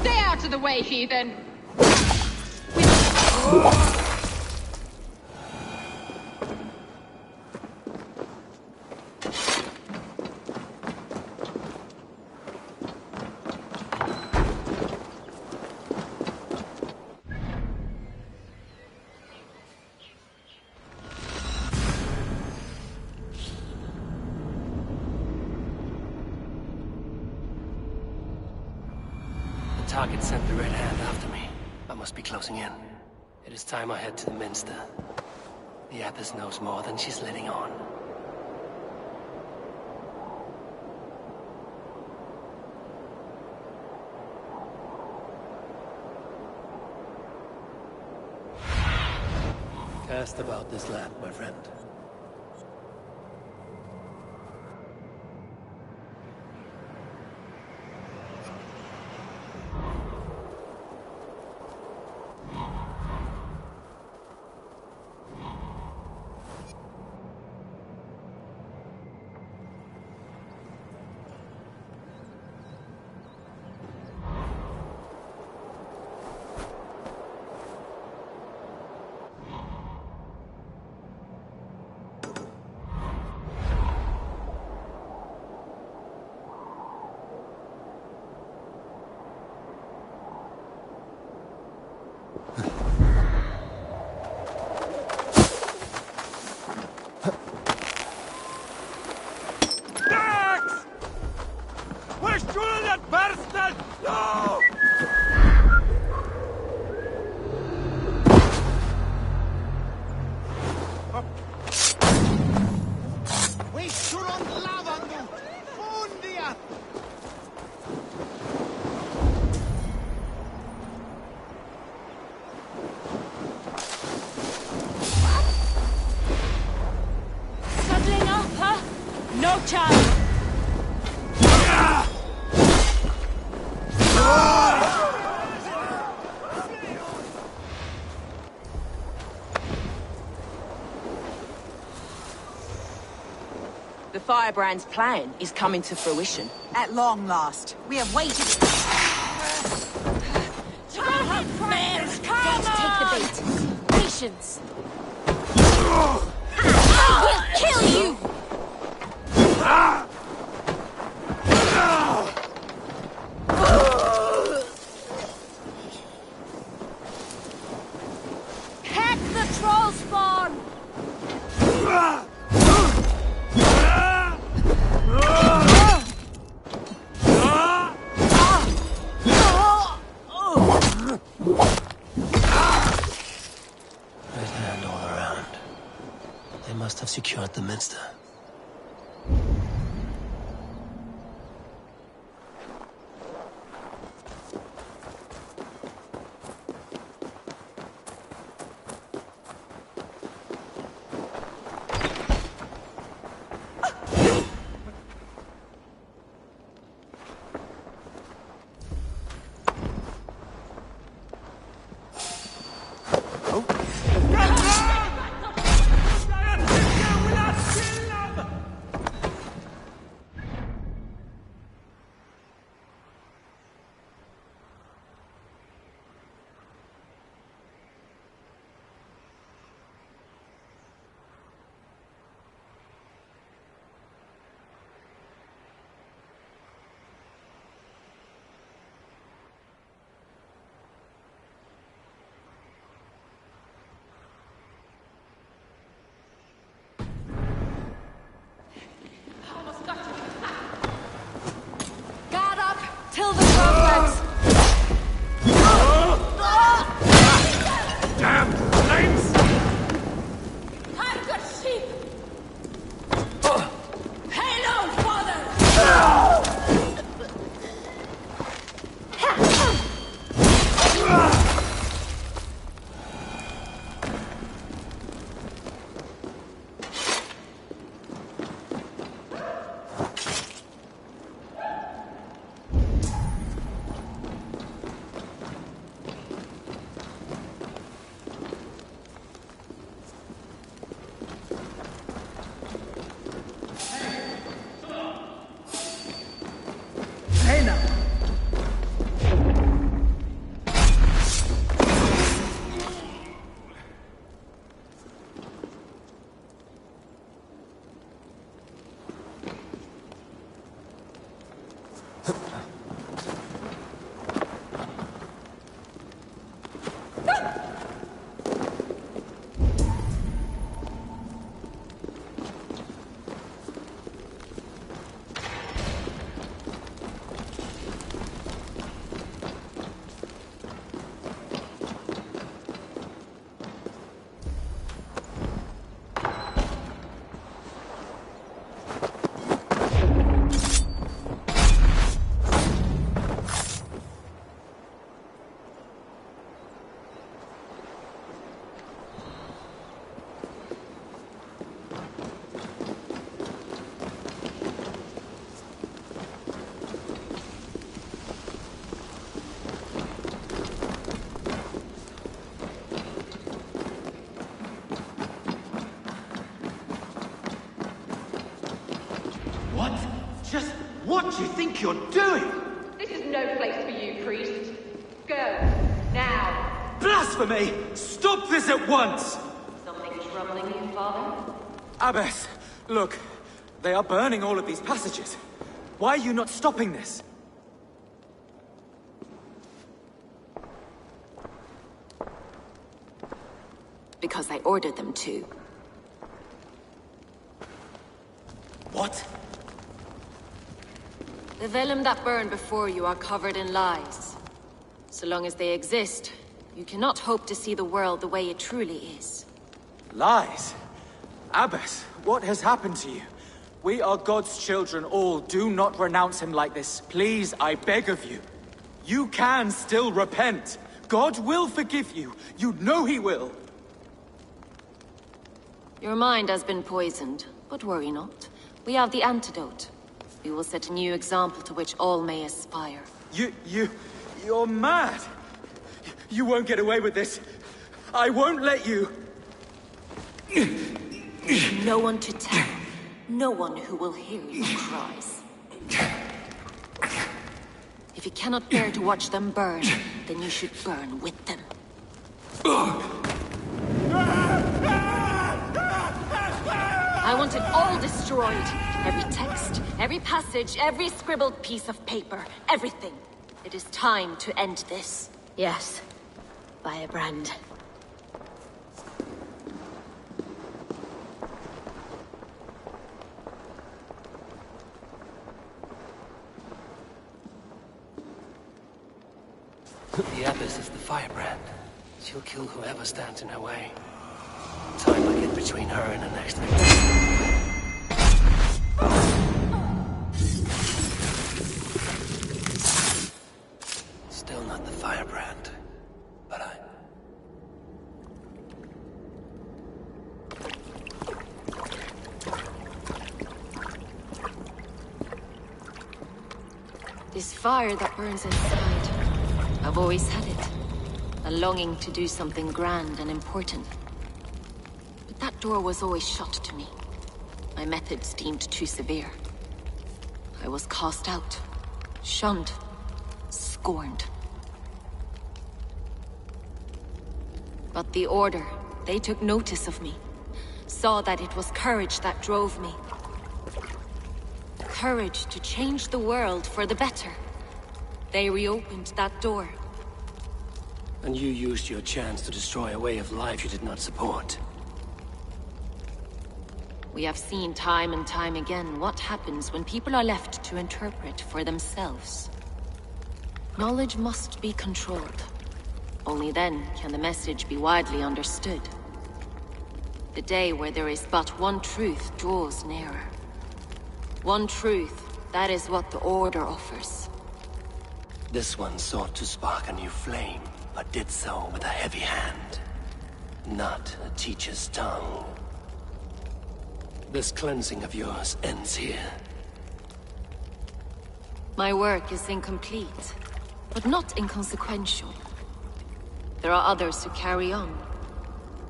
Stay out of the way, heathen. The target sent the Red Hand after me. I must be closing in. It is time I head to the Minster. The Abbess knows more than she's letting on. Cast about this land, my friend. The Firebrand's plan is coming to fruition. At long last. We have waited. Don't take the bait. Patience. I will kill you! Hack the troll spawn! Red hand all around. They must have secured the Minster. What do you think you're doing? This is no place for you, priest. Go. Now. Blasphemy! Stop this at once! Something troubling you, Father? Abbess, look. They are burning all of these passages. Why are you not stopping this? Because I ordered them to. What? The vellum that burn before you are covered in lies. So long as they exist, you cannot hope to see the world the way it truly is. Lies? Abbess, what has happened to you? We are God's children all. Do not renounce him like this. Please, I beg of you. You can still repent. God will forgive you. You know he will. Your mind has been poisoned, but worry not. We have the antidote. We will set a new example to which all may aspire. You're mad. You won't get away with this. I won't let you. No one to tell. No one who will hear your cries. If you cannot bear to watch them burn, then you should burn with them. I want it all destroyed. Every text, every passage, every scribbled piece of paper, everything. It is time to end this. Yes. Firebrand. The Abbess is the firebrand. She'll kill whoever stands in her way. Time I get between her and the next victim. Still not the firebrand, but I... This fire that burns inside, I've always had it. A longing to do something grand and important. But that door was always shut to me. My methods deemed too severe. I was cast out, shunned, scorned. But the Order, they took notice of me. Saw that it was courage that drove me. Courage to change the world for the better. They reopened that door. And you used your chance to destroy a way of life you did not support. We have seen time and time again what happens when people are left to interpret for themselves. Knowledge must be controlled. Only then can the message be widely understood. The day where there is but one truth draws nearer. One truth, that is what the Order offers. This one sought to spark a new flame, but did so with a heavy hand. Not a teacher's tongue. This cleansing of yours ends here. My work is incomplete, but not inconsequential. There are others who carry on.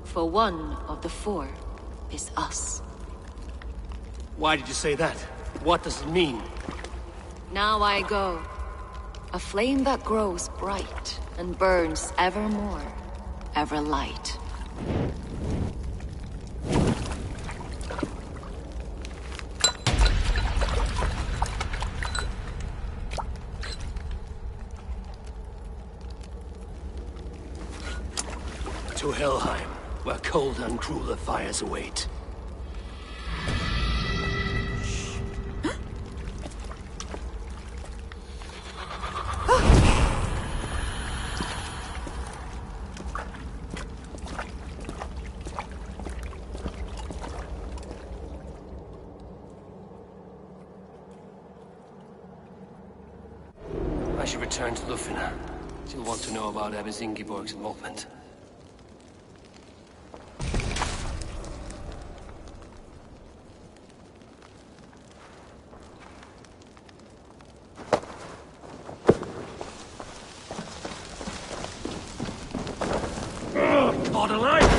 For one of the four is us. Why did you say that? What does it mean? Now I go. A flame that grows bright and burns ever more, ever light. To Helheim, where cold and crueler fires await. I should return to Lufina. She'll want to know about Abbess Ingeborg's involvement. God alive!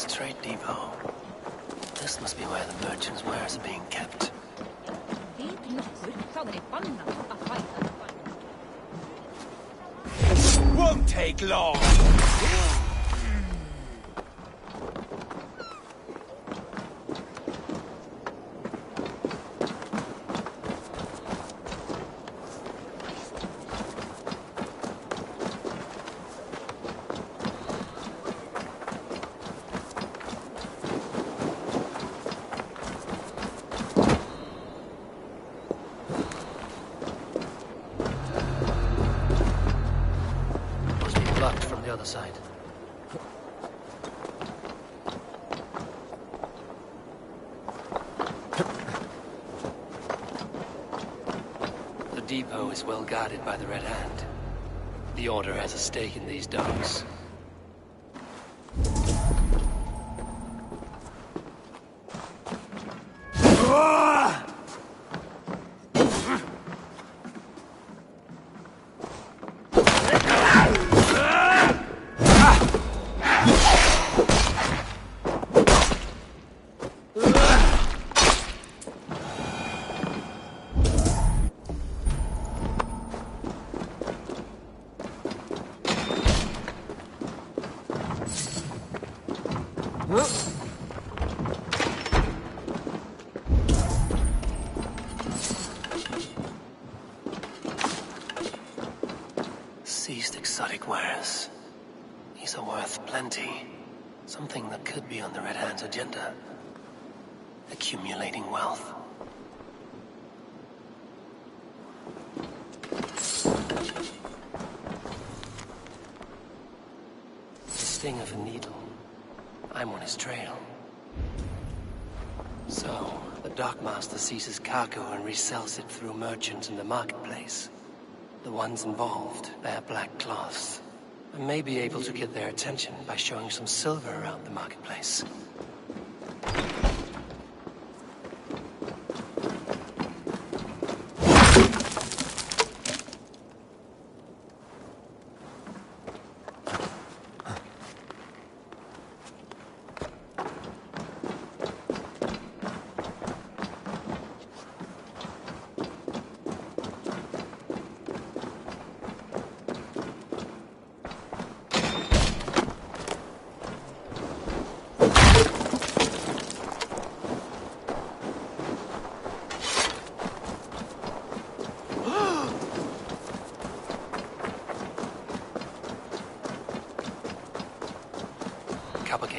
Trade depot. This must be where the merchants' wares are being kept. Won't take long. From the other side. The depot is well guarded by the Red Hand. The Order has a stake in these docks. Seized exotic wares. These are worth plenty. Something that could be on the Red Hand's agenda. Accumulating wealth. The sting of a needle. I'm on his trail. So, the dockmaster seizes cargo and resells it through merchants in the marketplace. The ones involved wear black cloths. I may be able to get their attention by showing some silver around the marketplace.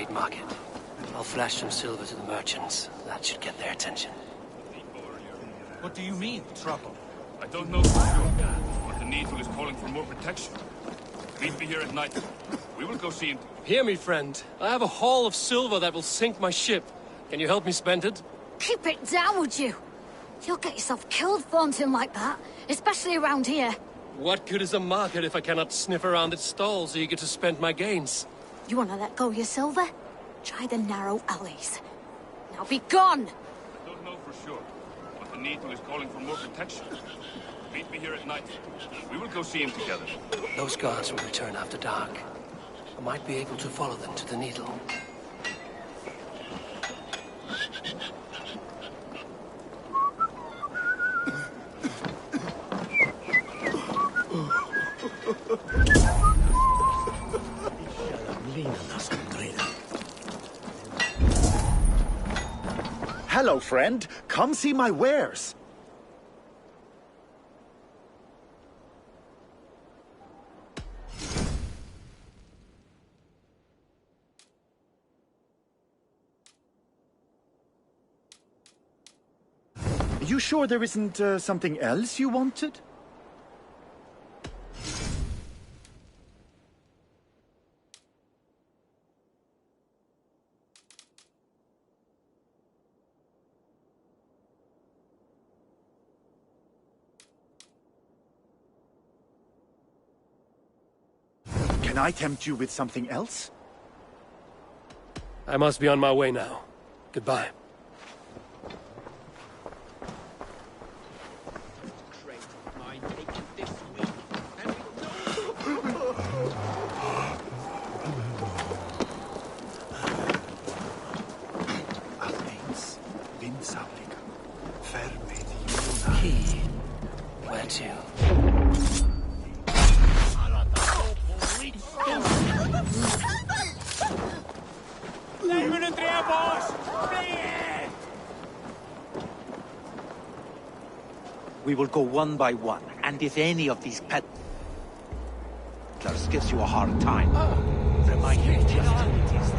Market. I'll flash some silver to the merchants. That should get their attention. What do you mean, trouble? I don't know for sure, but the Needle is calling for more protection. Meet me here at night. We will go see him. Hear me, friend. I have a haul of silver that will sink my ship. Can you help me spend it? Keep it down, would you? You'll get yourself killed flaunting like that, especially around here. What good is a market if I cannot sniff around its stalls eager to spend my gains? You want to let go of your silver? Try the narrow alleys. Now be gone! I don't know for sure, but the Needle is calling for more protection. Meet me here at night. We will go see him together. Those guards will return after dark. I might be able to follow them to the Needle. Hello, friend. Come see my wares. You sure there isn't something else you wanted? Can I tempt you with something else? I must be on my way now. Goodbye. Key. Where to? We will go one by one, and if any of these peddlers gives you a hard time, remind him just who it is.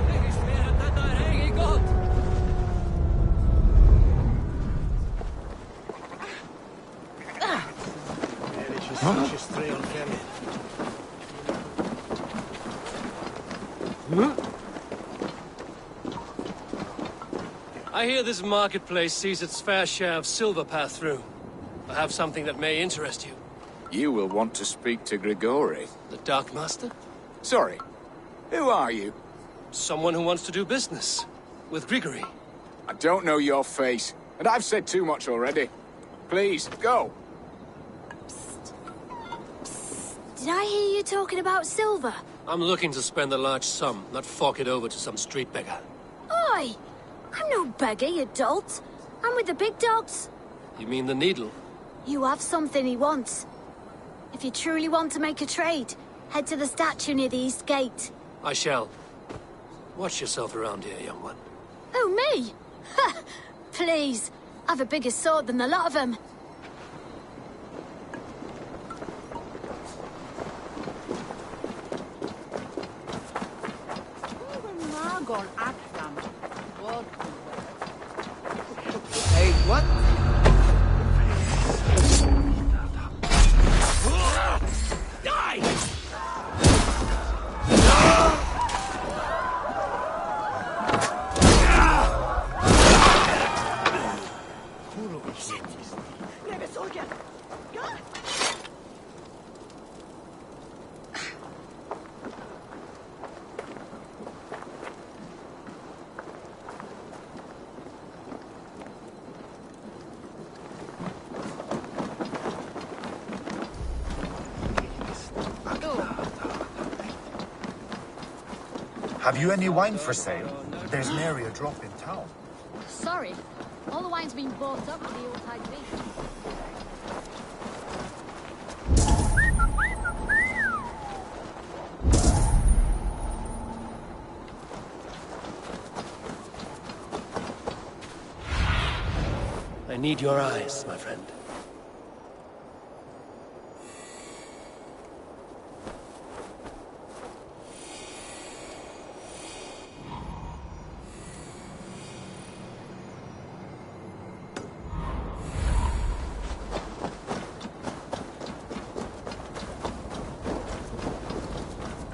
I hear this marketplace sees its fair share of silver pass through. I have something that may interest you. You will want to speak to Grigori. The Dark Master? Sorry. Who are you? Someone who wants to do business. With Grigori. I don't know your face, and I've said too much already. Please, go. Did I hear you talking about silver? I'm looking to spend a large sum, not fork it over to some street beggar. Oi! I'm no beggar, you dolt. I'm with the big dogs. You mean the Needle? You have something he wants. If you truly want to make a trade, head to the statue near the East Gate. I shall. Watch yourself around here, young one. Oh, me? Ha! Please. I've a bigger sword than the lot of them. Hey, what? Have you any wine for sale? There's nary a drop in town. Sorry. All the wine's been bought up for the Yuletide feast. I need your eyes, my friend.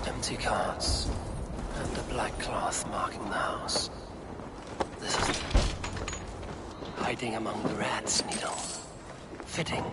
Empty carts, and a black cloth marking the house. This is hiding among the rats, Needle. Fitting.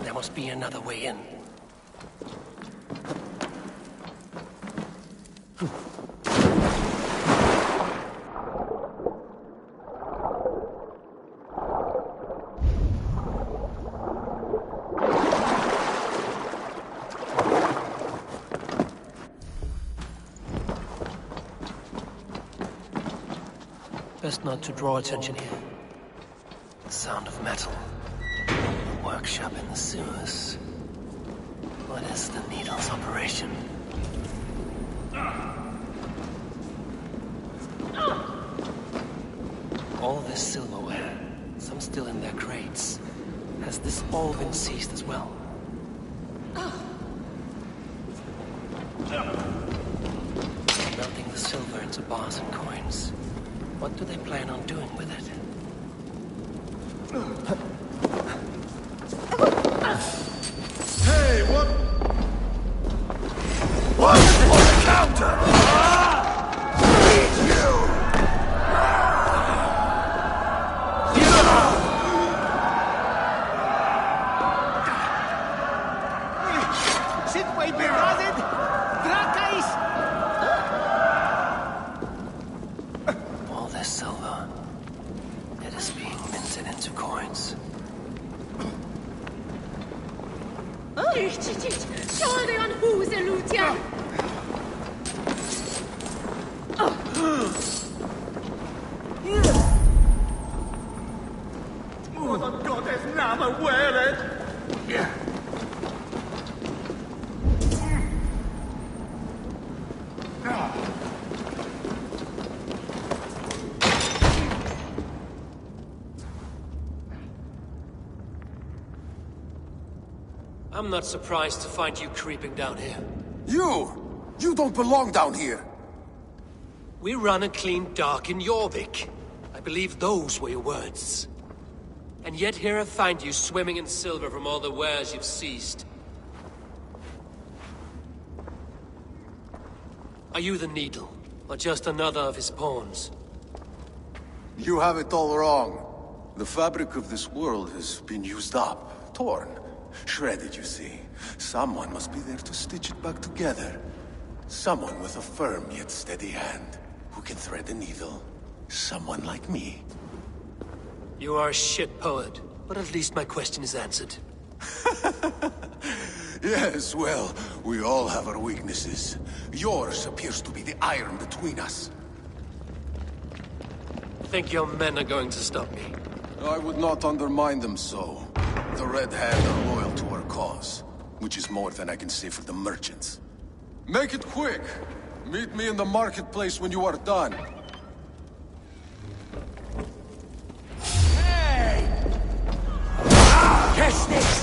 There must be another way in. Best not to draw attention here. The sound of metal. Workshop in the sewers. What is the Needle's operation? All this silverware, some still in their crates. Has this all been seized as well? of bars and coins. What do they plan on doing with it? Hey, what? What's on the counter? Eat you! Sit way berazed! Drakais! All this silver, it is being minted into coins. Shoulder on who's a Lutia! Gottes Name, wear it! I'm not surprised to find you creeping down here. You don't belong down here! We run and clean dark in Jorvik. I believe those were your words. And yet here I find you swimming in silver from all the wares you've seized. Are you the Needle, or just another of his pawns? You have it all wrong. The fabric of this world has been used up, torn, shredded, you see. Someone must be there to stitch it back together. Someone with a firm yet steady hand, who can thread the needle. Someone like me. You are a shit poet, but at least my question is answered. Yes, well, we all have our weaknesses. Yours appears to be the iron between us. Think your men are going to stop me? I would not undermine them so. The Red Hand are loyal to our cause, which is more than I can say for the merchants. Make it quick! Meet me in the marketplace when you are done. Catch this!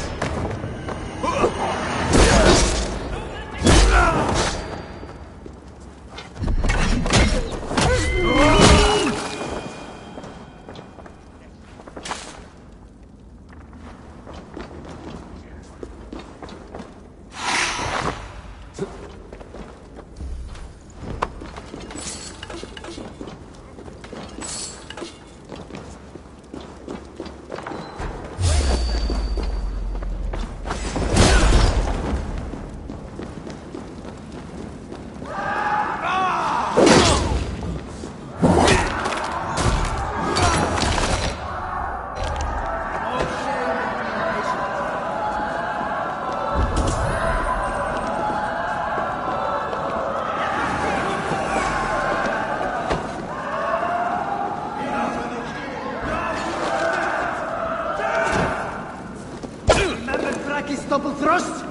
Double thrust?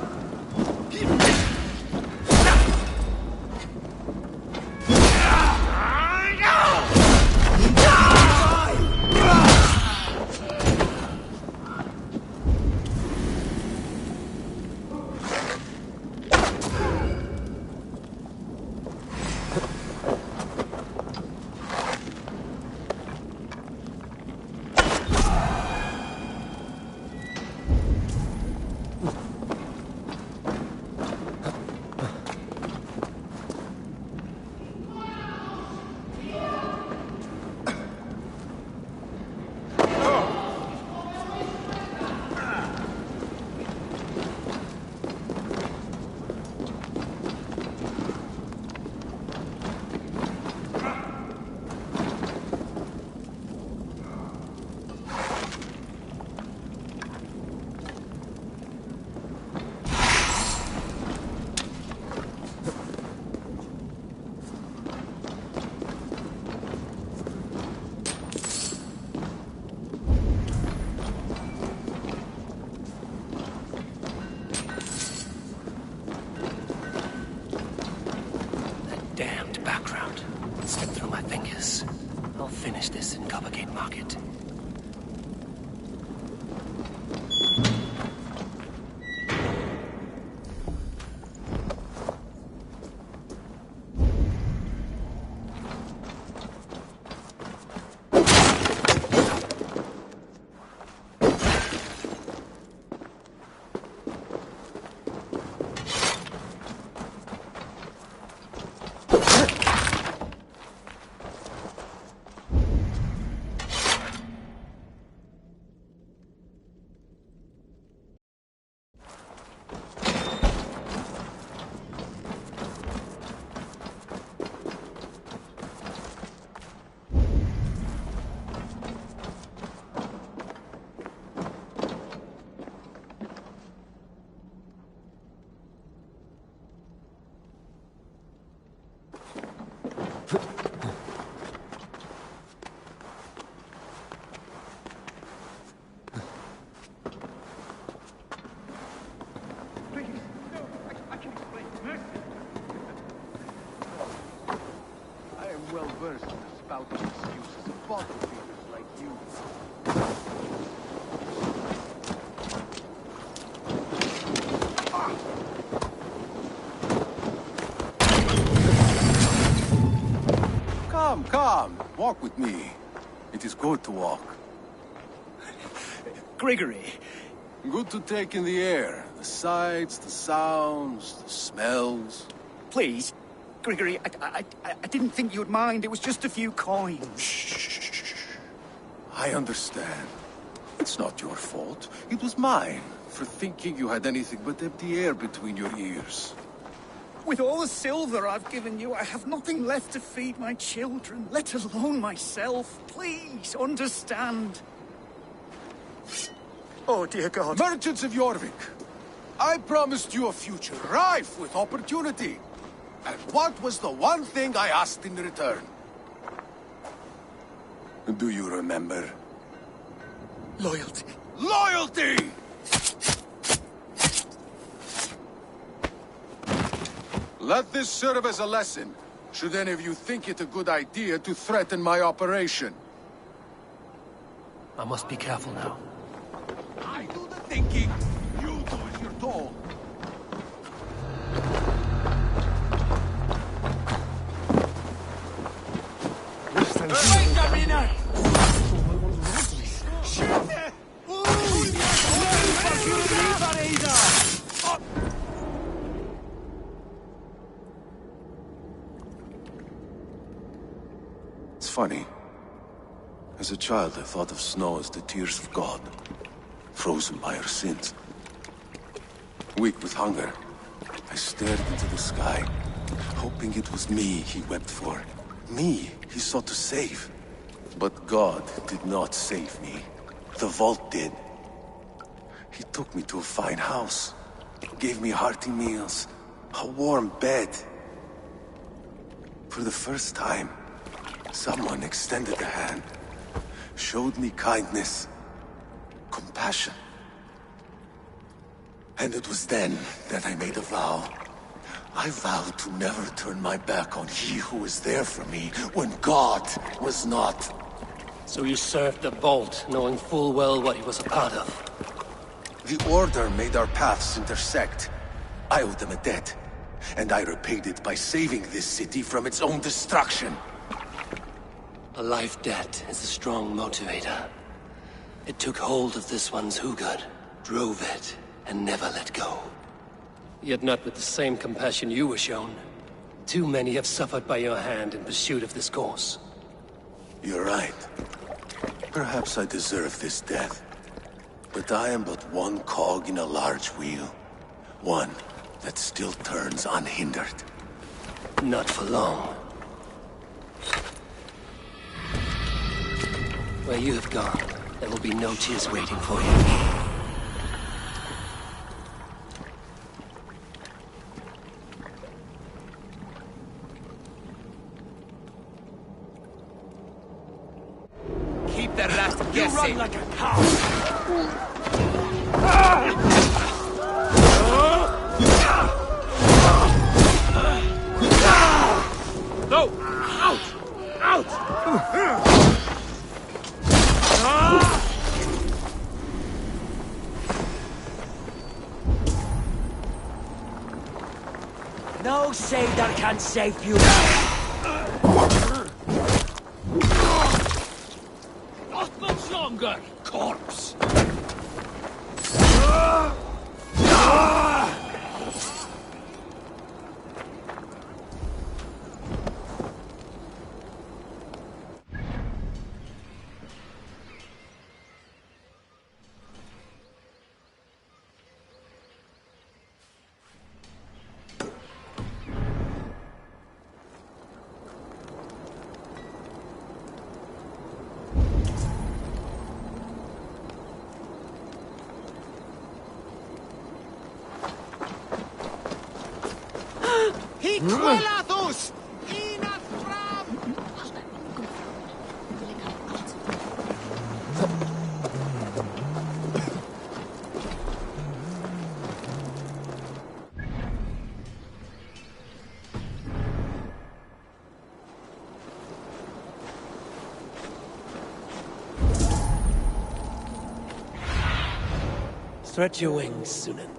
Walk with me. It is good to walk. Gregory. Good to take in the air. The sights, the sounds, the smells. Please, Gregory, I didn't think you'd mind. It was just a few coins. Shh. I understand. It's not your fault. It was mine, for thinking you had anything but empty air between your ears. With all the silver I've given you, I have nothing left to feed my children, let alone myself. Please, understand. Oh, dear God. Merchants of Jorvik, I promised you a future rife with opportunity. And what was the one thing I asked in return? Do you remember? Loyalty. Loyalty! Let this serve as a lesson, should any of you think it a good idea to threaten my operation. I must be careful now. I do the thinking, you do as you're told. It's funny. As a child, I thought of snow as the tears of God, frozen by our sins. Weak with hunger, I stared into the sky, hoping it was me he wept for. Me he sought to save. But God did not save me. The vault did. He took me to a fine house, gave me hearty meals, a warm bed. For the first time, someone extended a hand, showed me kindness, compassion. And it was then that I made a vow. I vowed to never turn my back on he who was there for me when God was not. So you served the Vault, knowing full well what he was a part of. The Order made our paths intersect. I owed them a debt, and I repaid it by saving this city from its own destruction. A life debt is a strong motivator. It took hold of this one's Hugad, drove it, and never let go. Yet not with the same compassion you were shown. Too many have suffered by your hand in pursuit of this course. You're right. Perhaps I deserve this death. But I am but one cog in a large wheel. One that still turns unhindered. Not for long. Where you have gone, there will be no tears waiting for you. Keep the rest guessing. You run like a cow. No! Out! Out! No savior can save you. Not much longer, corpse! Hiquelathus! Stretch your wings, Sunan.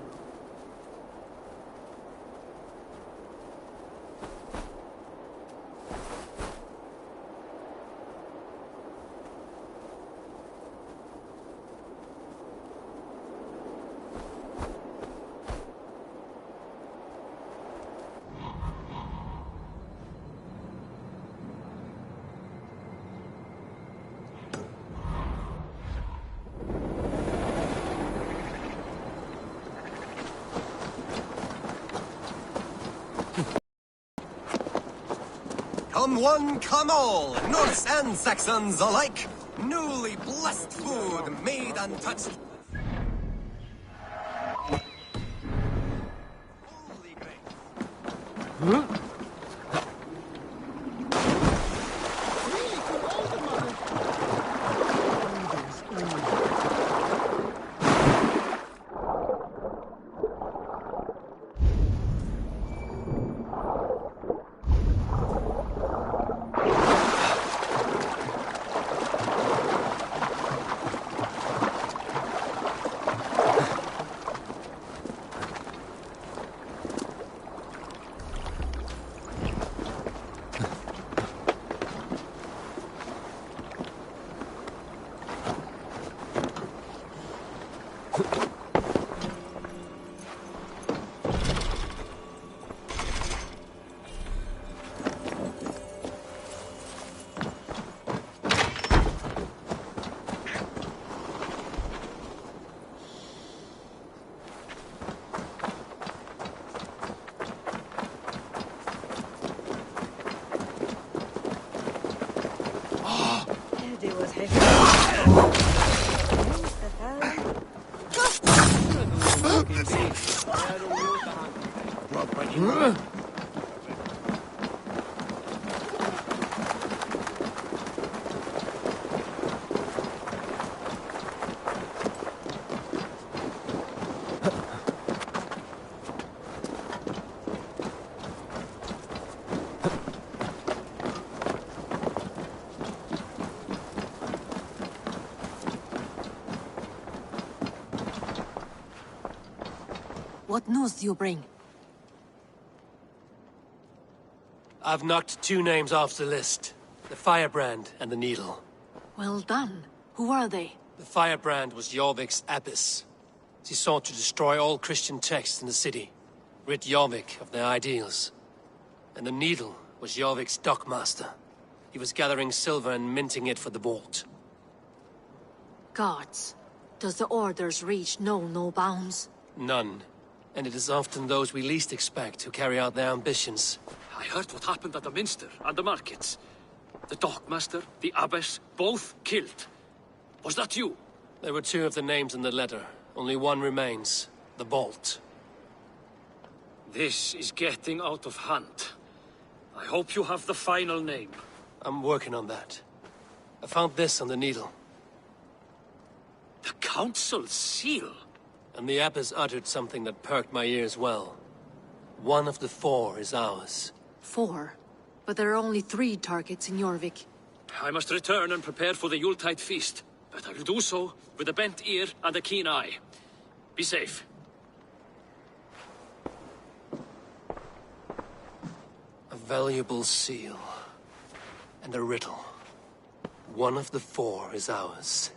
On one come all, Norse and Saxons alike. Newly blessed food, made untouched. What news do you bring? I've knocked 2 names off the list. The Firebrand and the Needle. Well done. Who are they? The Firebrand was Jorvik's abbess. She sought to destroy all Christian texts in the city, rid Jorvik of their ideals. And the Needle was Jorvik's dockmaster. He was gathering silver and minting it for the vault. Gods. Does the orders reach no bounds? None. And it is often those we least expect who carry out their ambitions. I heard what happened at the Minster and the markets. The dockmaster, the abbess, both killed. Was that you? There were 2 of the names in the letter. Only one remains. The vault. This is getting out of hand. I hope you have the final name. I'm working on that. I found this on the Needle. The Council's seal? And the abbess uttered something that perked my ears well. One of the 4 is ours. 4? But there are only 3 targets in Jorvik. I must return and prepare for the Yuletide feast. But I will do so with a bent ear and a keen eye. Be safe. A valuable seal. And a riddle. One of the 4 is ours.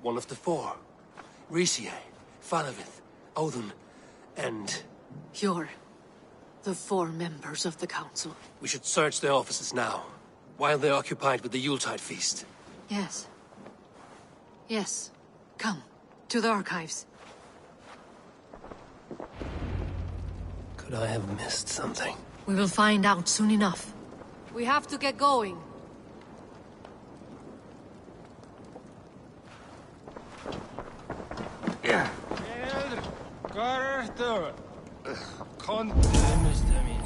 One of the 4. Risie, Falavith, Odin, and... You're the 4 members of the Council. We should search their offices now, while they're occupied with the Yuletide feast. Yes. Yes. Come, to the archives. Could I have missed something? We will find out soon enough. We have to get going. Yeah. Garter.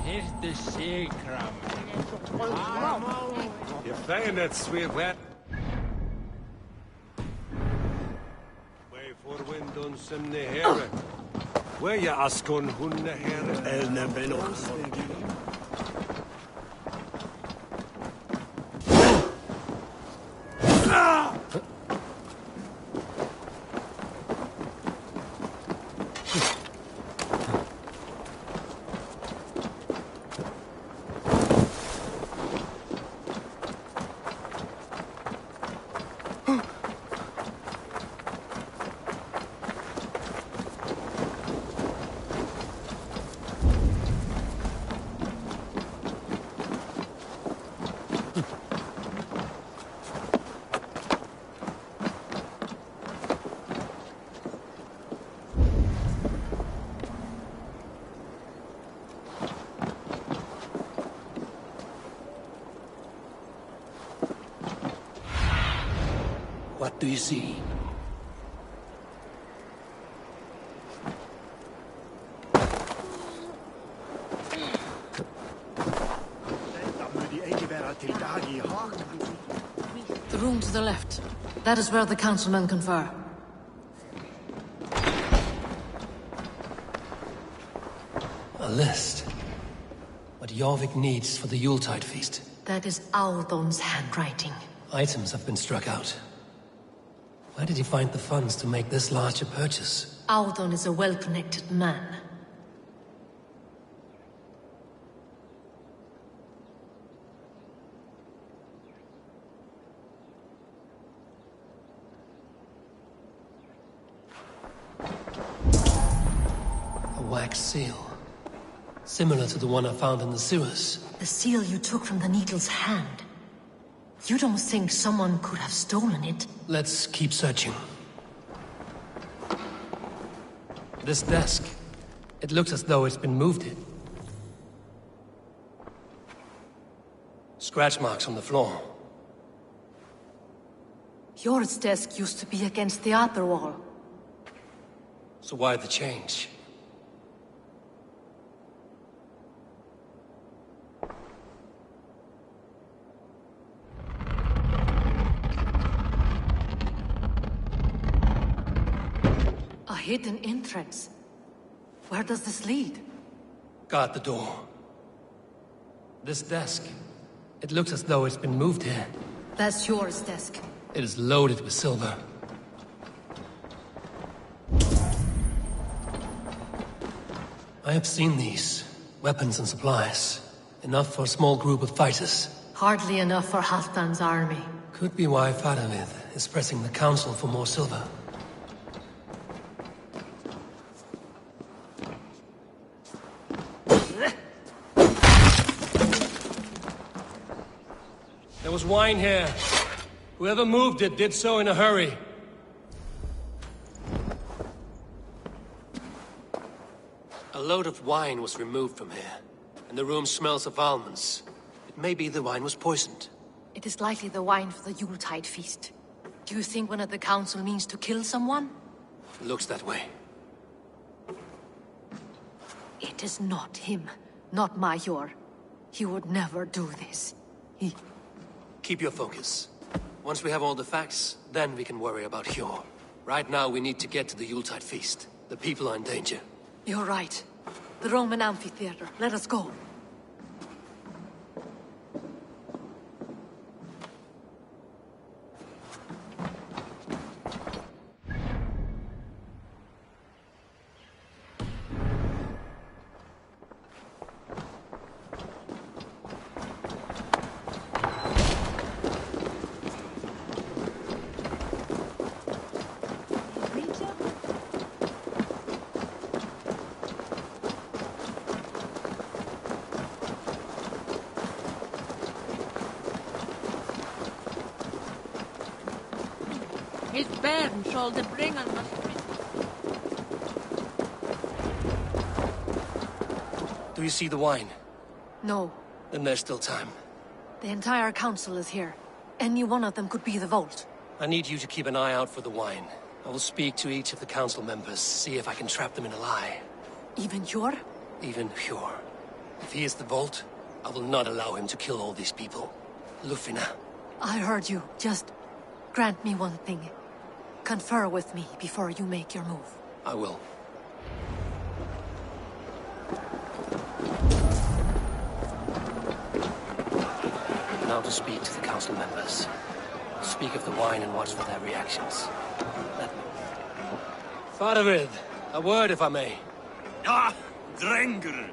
Hirte Seekram. Je feinet sweet. Way for windon some here. Where ya askon hunne here elne benos. What do you see? The room to the left. That is where the councilmen confer. A list. What Jorvik needs for the Yuletide feast. That is Aldon's handwriting. Items have been struck out. Where did he find the funds to make this large a purchase? Aldon is a well-connected man. A wax seal. Similar to the one I found in the sewers. The seal you took from the Needle's hand. You don't think someone could have stolen it? Let's keep searching. This desk. It looks as though it's been moved here. Scratch marks on the floor. Yours desk used to be against the other wall. So why the change? A hidden entrance. Where does this lead? Guard the door. This desk. It looks as though it's been moved here. That's yours desk. It is loaded with silver. I have seen these. Weapons and supplies. Enough for a small group of fighters. Hardly enough for Halfdan's army. Could be why Faravid is pressing the council for more silver. There was wine here. Whoever moved it did so in a hurry. A load of wine was removed from here, and the room smells of almonds. It may be the wine was poisoned. It is likely the wine for the Yuletide feast. Do you think one of the council means to kill someone? It looks that way. It is not him, not Major. He would never do this. Keep your focus. Once we have all the facts, then we can worry about Hjor. Right now, we need to get to the Yuletide feast. The people are in danger. You're right. The Roman amphitheater. Let us go. His bairn shall the bringer must be. Do you see the wine? No. Then there's still time. The entire council is here. Any one of them could be the vault. I need you to keep an eye out for the wine. I will speak to each of the council members, see if I can trap them in a lie. Even Hjor? Even Hjor. If he is the vault, I will not allow him to kill all these people. Lufina. I heard you. Just grant me one thing. Confer with me before you make your move. I will. Now to speak to the council members. Speak of the wine and watch for their reactions. Faravid, a word if I may. Ah, Drengr.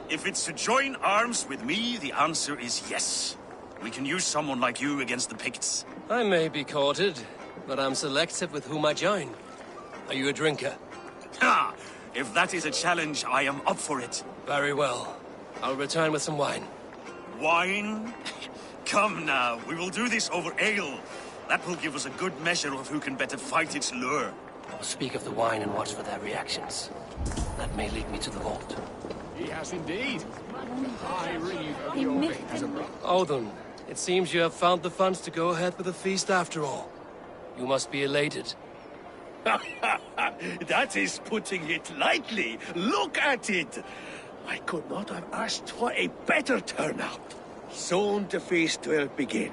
If it's to join arms with me, the answer is yes. We can use someone like you against the Picts. I may be courted, but I'm selective with whom I join. Are you a drinker? Ha! If that is a challenge, I am up for it. Very well. I'll return with some wine. Wine? Come now, we will do this over ale. That will give us a good measure of who can better fight its lure. I'll speak of the wine and watch for their reactions. That may lead me to the vault. He has indeed. I read of He your missed victory. Odin, it seems you have found the funds to go ahead with the feast after all. You must be elated. That is putting it lightly. Look at it. I could not have asked for a better turnout. Soon the feast will begin,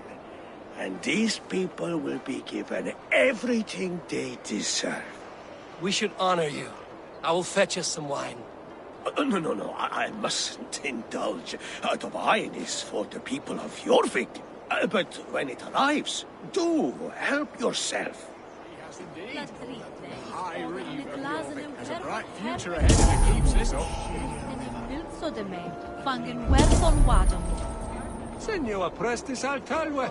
and these people will be given everything they deserve. We should honor you. I will fetch us some wine. No, I mustn't indulge. The wine is for the people of Jorvik. But when it arrives, do help yourself. Has a bright future ahead if it keeps this up. Senua prestis al talwe.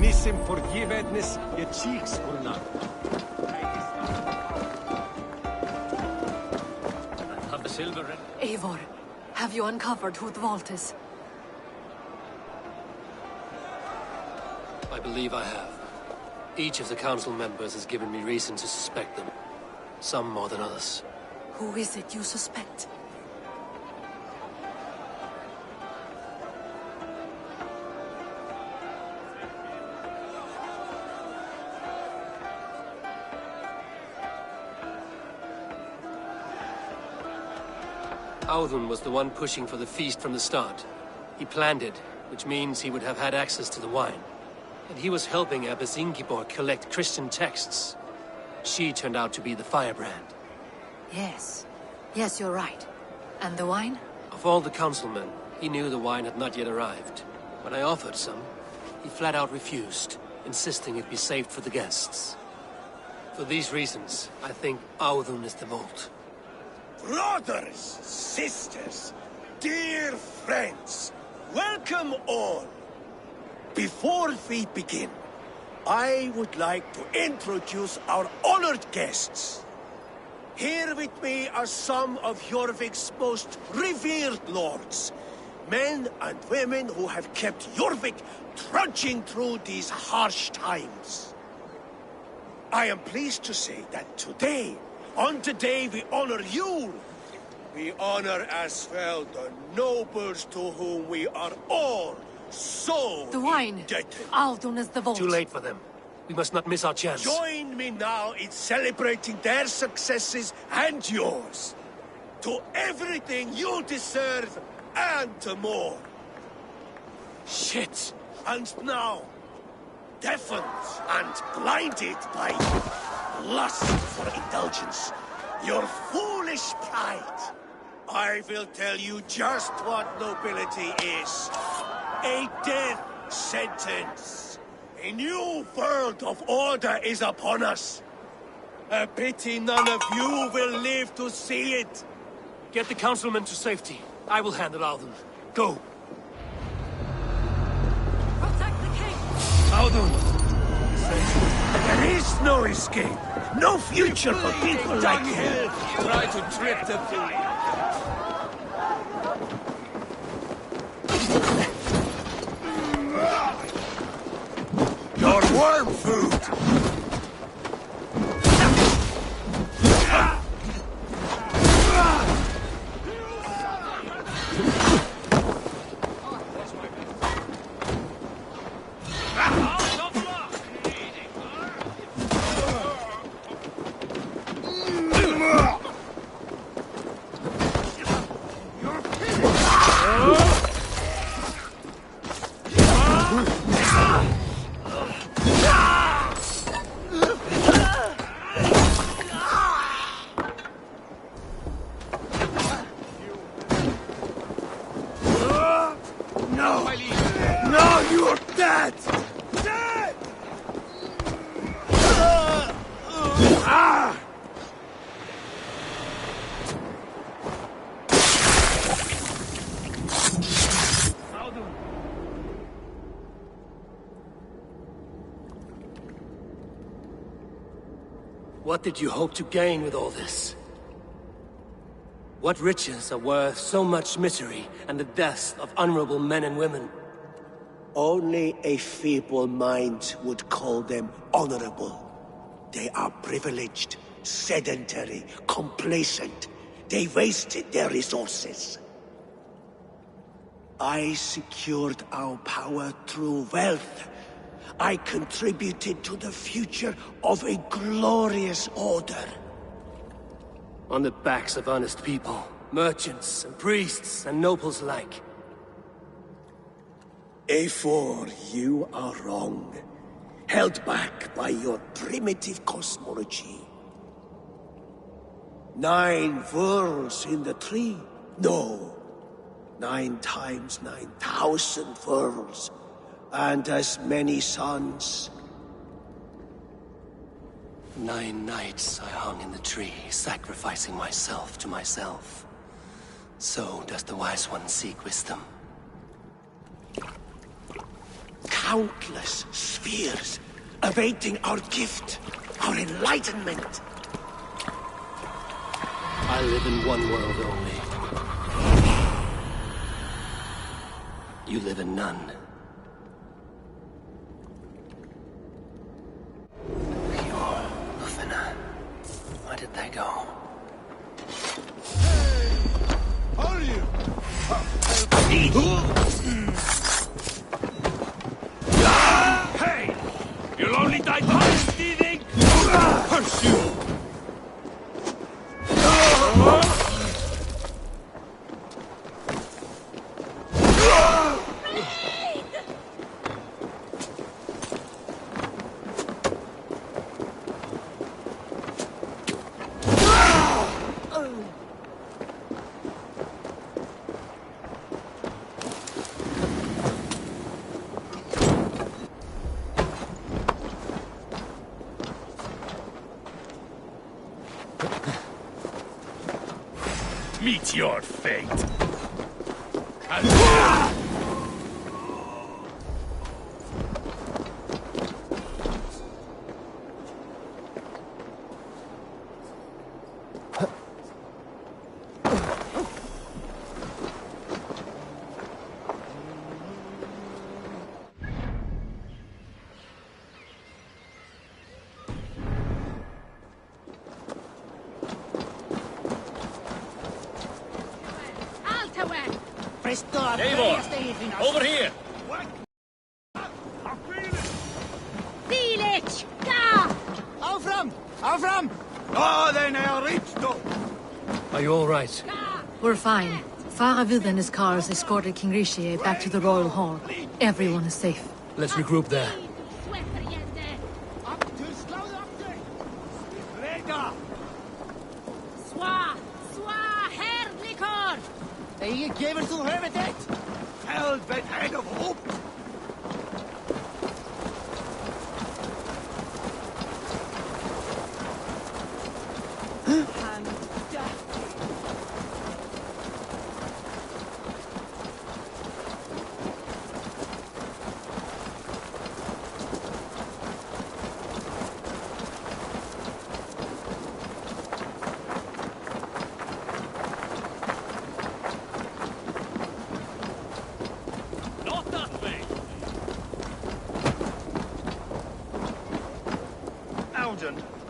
Nissim forgivednis je cheeks urna. Have the silver ready. Eivor, have you uncovered who the vault is? I believe I have. Each of the council members has given me reason to suspect them. Some more than others. Who is it you suspect? Audun was the one pushing for the feast from the start. He planned it, which means he would have had access to the wine. And he was helping Abbess Ingeborg collect Christian texts. She turned out to be the firebrand. Yes. Yes, you're right. And the wine? Of all the councilmen, he knew the wine had not yet arrived. When I offered some, he flat out refused, insisting it be saved for the guests. For these reasons, I think Audun is the vault. Brothers, sisters, dear friends, welcome all. Before we begin, I would like to introduce our honored guests. Here with me are some of Jorvik's most revered lords, men and women who have kept Jorvik trudging through these harsh times. I am pleased to say that today, on the day we honor you, we honor as well the nobles to whom we are all so the wine. indebted. Audun is the vault. Too late for them. We must not miss our chance. Join me now in celebrating their successes and yours. To everything you deserve and more. Shit! And now, deafened and blinded by lust for indulgence, your foolish pride, I will tell you just what nobility is. A death sentence. A new world of order is upon us. A pity none of you will live to see it. Get the councilmen to safety. I will handle Audun. Go. Protect the king! Audun! There is no escape. No future for people like you. Try to trip the thing. Your worm food! What did you hope to gain with all this? What riches are worth so much misery and the deaths of honorable men and women? Only a feeble mind would call them honorable. They are privileged, sedentary, complacent. They wasted their resources. I secured our power through wealth, I contributed to the future of a glorious order. On the backs of honest people, merchants and priests and nobles alike. Eivor, you are wrong. Held back by your primitive cosmology. 9 worlds in the tree? No. 9 times 9,000 worlds. And as many suns. 9 nights I hung in the tree, sacrificing myself to myself. So does the Wise One seek wisdom. Countless spheres, awaiting our gift, our enlightenment. I live in one world only. You live in none. Where did they go? Are you? Hey! You'll only die twice, thieving! Curse you! Meet your fate. Eivor, over here! Felix! Da! Aufram! Aufram! Oh, then I'll reach though. Are you all right? We're fine. Faravid and his cars escorted King Rishi back to the Royal Hall. Everyone is safe. Let's regroup there. Je gever zu hören det! Held met heg of hope!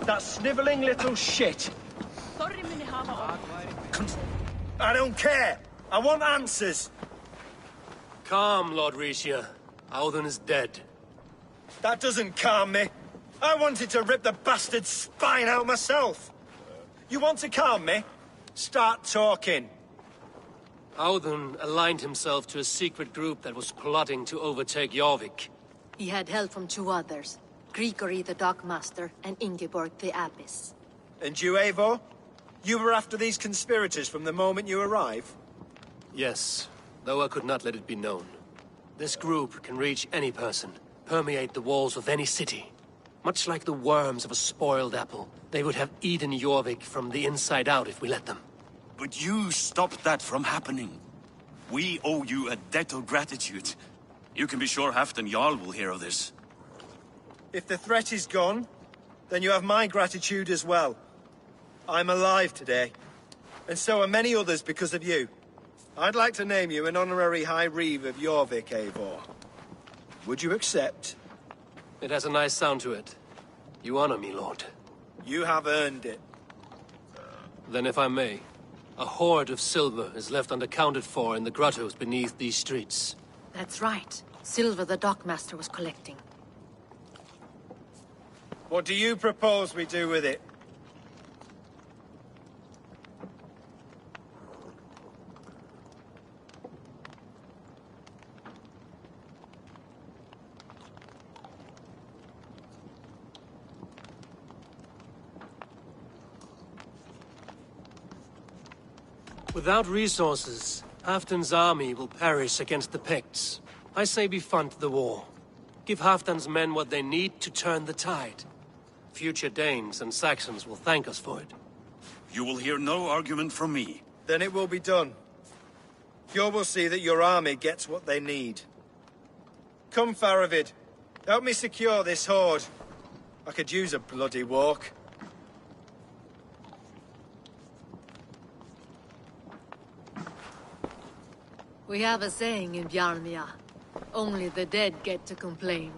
That snivelling little shit. I don't care. I want answers. Calm, Lord Rishia. Audun is dead. That doesn't calm me. I wanted to rip the bastard's spine out myself. You want to calm me? Start talking. Audun aligned himself to a secret group that was plotting to overtake Jorvik. He had help from 2 others. Grigory the Dockmaster and Ingeborg the Abbess. And you, Eivor? You were after these conspirators from the moment you arrived? Yes, though I could not let it be known. This group can reach any person, permeate the walls of any city. Much like the worms of a spoiled apple, they would have eaten Jorvik from the inside out if we let them. But you stopped that from happening. We owe you a debt of gratitude. You can be sure Halfdan Jarl will hear of this. If the threat is gone, then you have my gratitude as well. I'm alive today, and so are many others because of you. I'd like to name you an honorary High Reeve of Jorvik, Eivor. Would you accept? It has a nice sound to it. You honor me, Lord. You have earned it. Then if I may, a hoard of silver is left unaccounted for in the grottos beneath these streets. That's right. Silver the Dockmaster was collecting. What do you propose we do with it? Without resources, Halfdan's army will perish against the Picts. I say we fund the war. Give Halfdan's men what they need to turn the tide. Future Danes and Saxons will thank us for it. You will hear no argument from me. Then it will be done. You will see that your army gets what they need. Come, Faravid. Help me secure this horde. I could use a bloody walk. We have a saying in Bjarmia. Only the dead get to complain.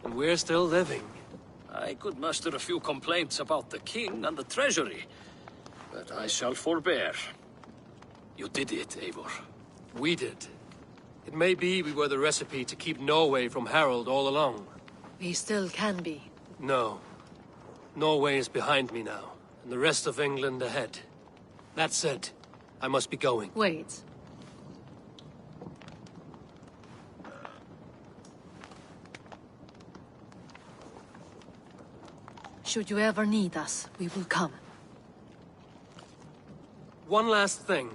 And we're still living. I could muster a few complaints about the king and the treasury, but I shall forbear. You did it, Eivor. We did. It may be we were the recipe to keep Norway from Harold all along. We still can be. No. Norway is behind me now, and the rest of England ahead. That said, I must be going. Wait. Should you ever need us, we will come. One last thing.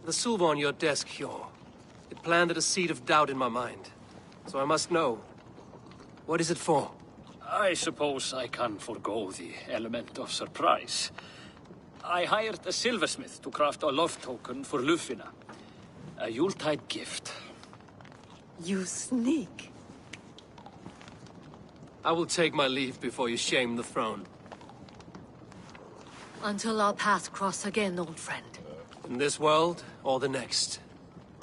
The silver on your desk, Hjor. It planted a seed of doubt in my mind. So I must know. What is it for? I suppose I can forgo the element of surprise. I hired a silversmith to craft a love token for Lufina. A Yuletide gift. You sneak. I will take my leave before you shame the throne. Until our paths cross again, old friend. In this world, or the next.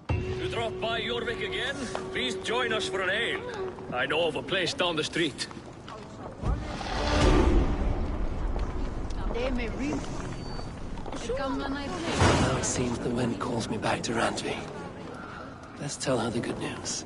To drop by Jorvik again, please join us for an ale. I know of a place down the street. Now it seems the wind calls me back to Randvi. Let's tell her the good news.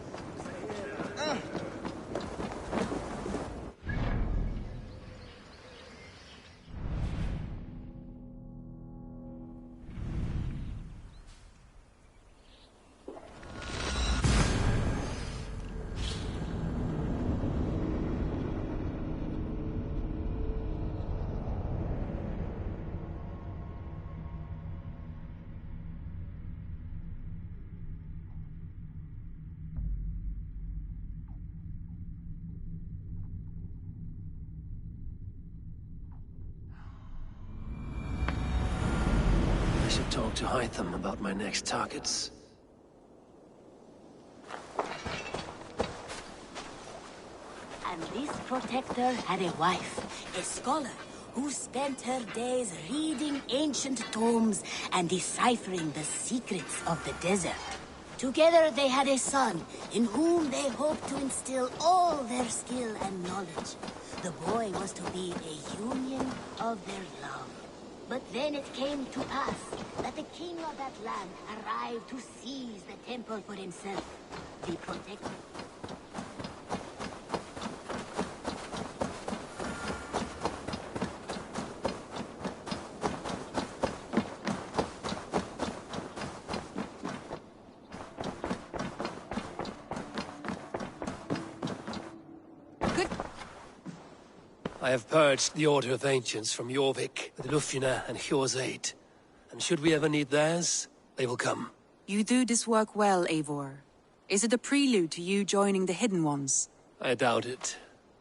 I should talk to Hytham about my next targets. And this protector had a wife, a scholar, who spent her days reading ancient tomes and deciphering the secrets of the desert. Together they had a son, in whom they hoped to instill all their skill and knowledge. The boy was to be a union of their love. But then it came to pass that the king of that land arrived to seize the temple for himself. The protector. I have purged the Order of Ancients from Jorvik with Lufina and Hjor's aid. And should we ever need theirs, they will come. You do this work well, Eivor. Is it a prelude to you joining the Hidden Ones? I doubt it.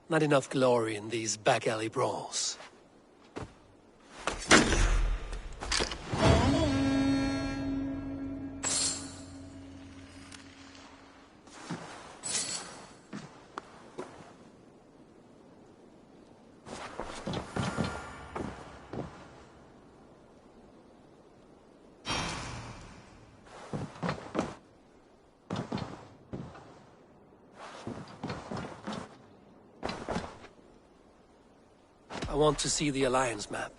Not enough glory in these back-alley brawls. I want to see the Alliance map.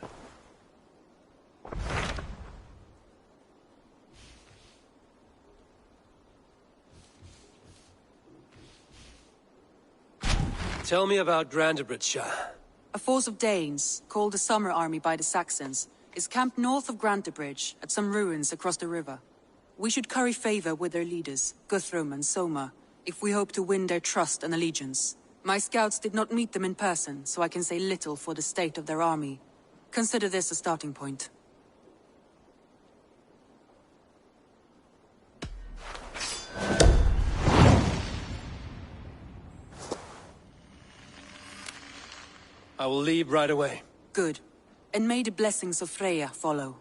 Tell me about Grandebridgeshire. A force of Danes, called the Summer Army by the Saxons, is camped north of Grantebridge at some ruins across the river. We should curry favor with their leaders, Guthrum and Soma, if we hope to win their trust and allegiance. My scouts did not meet them in person, so I can say little for the state of their army. Consider this a starting point. I will leave right away. Good. And may the blessings of Freya follow.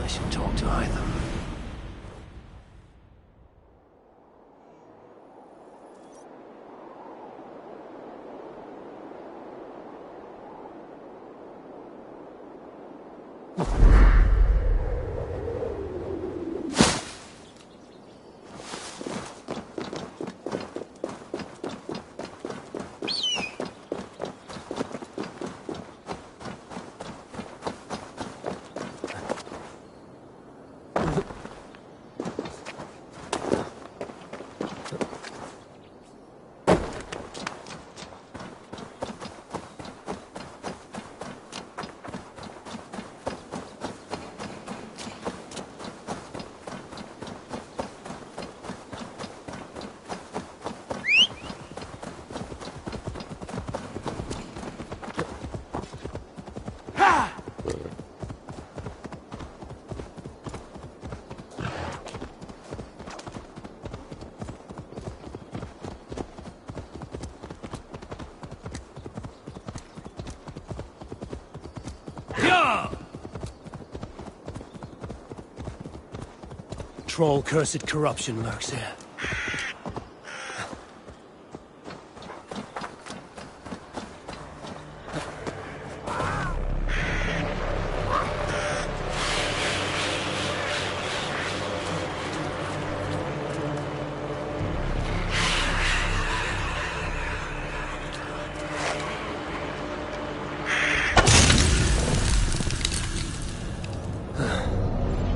I should talk to either. troll-cursed corruption lurks here.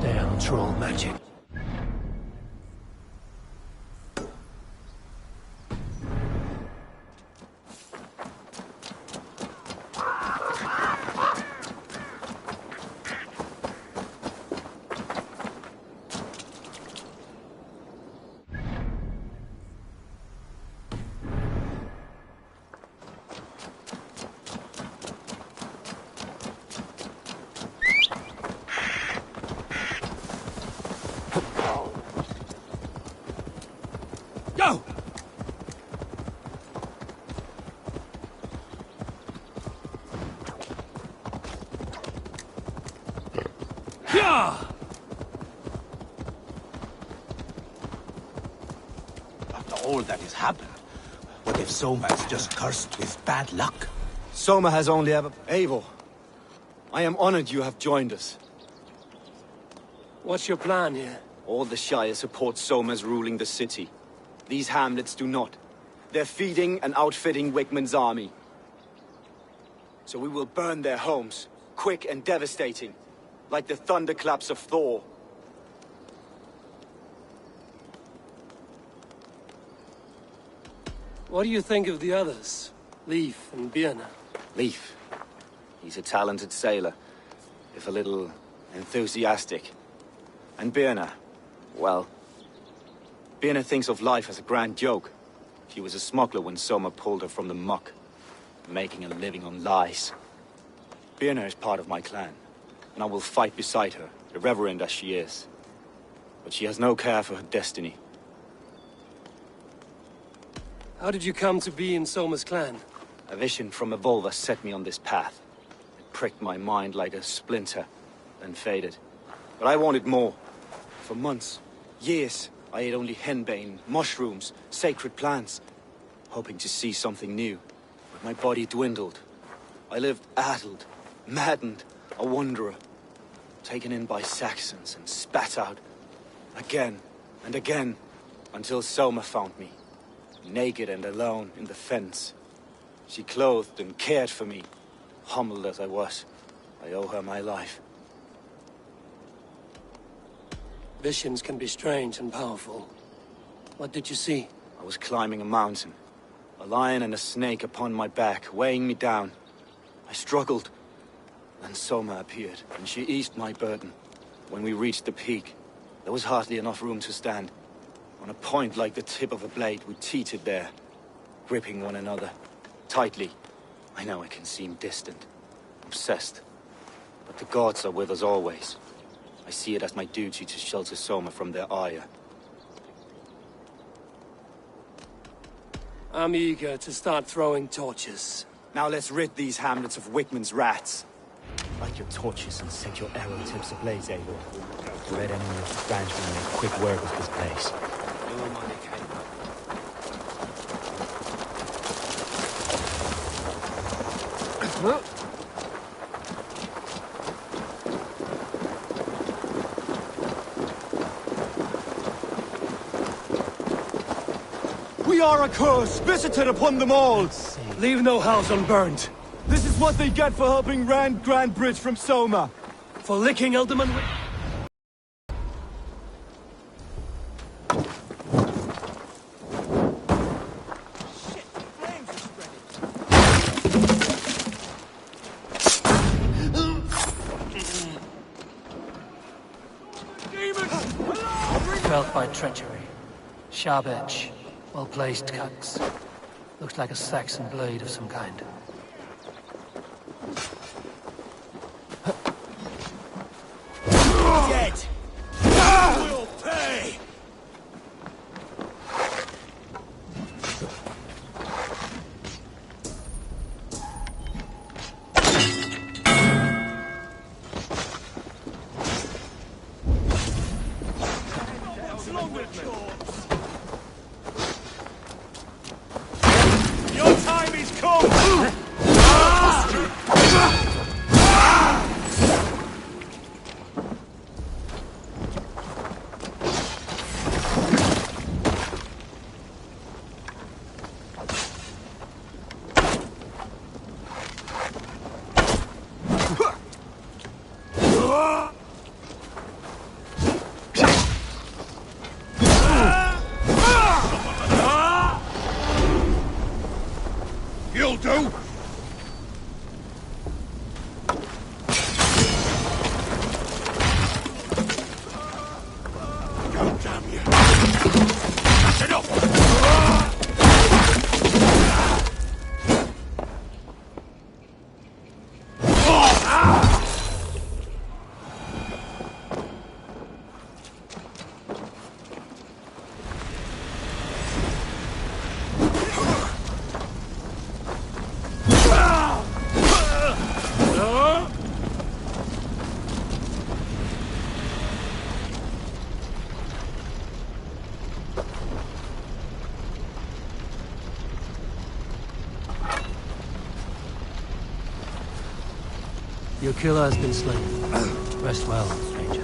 Damn troll magic. Go! Yeah! After all that has happened, what if Soma is just cursed with bad luck? Soma has only ever... Eivor, I am honored you have joined us. What's your plan here? All the Shire support Soma's ruling the city. These hamlets do not. They're feeding and outfitting Wickman's army. So we will burn their homes, quick and devastating, like the thunderclaps of Thor. What do you think of the others? Leif and Birna? Leif. He's a talented sailor, if a little enthusiastic. And Birna, well... Birna thinks of life as a grand joke. She was a smuggler when Soma pulled her from the muck, making a living on lies. Birna is part of my clan, and I will fight beside her, irreverent as she is. But she has no care for her destiny. How did you come to be in Soma's clan? A vision from Evolva set me on this path. It pricked my mind like a splinter, then faded. But I wanted more. For months, years, I ate only henbane, mushrooms, sacred plants, hoping to see something new. But my body dwindled. I lived addled, maddened, a wanderer, taken in by Saxons and spat out again and again, until Soma found me, naked and alone in the fens. She clothed and cared for me, humbled as I was. I owe her my life. Visions can be strange and powerful. What did you see? I was climbing a mountain. A lion and a snake upon my back, weighing me down. I struggled. Then Soma appeared, and she eased my burden. When we reached the peak, there was hardly enough room to stand. On a point like the tip of a blade, we teetered there, gripping one another. Tightly. I know it can seem distant, obsessed. But the gods are with us always. I see it as my duty to shelter Soma from their ire. I'm eager to start throwing torches. Now let's rid these hamlets of Wickman's rats. Light your torches and set your arrow tips ablaze, Eivor. The red enemy of the branch will make quick work of this place. We are a curse visited upon them all! Leave no house unburned. This is what they get for helping Rand Grand Bridge from Soma. For licking Elderman. Felt by treachery. Sharp edge. Well-placed cuts. Looks like a Saxon blade of some kind. Dead! Will pay! Your killer has been slain. Rest well, stranger.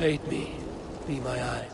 Aid me. Be my eyes.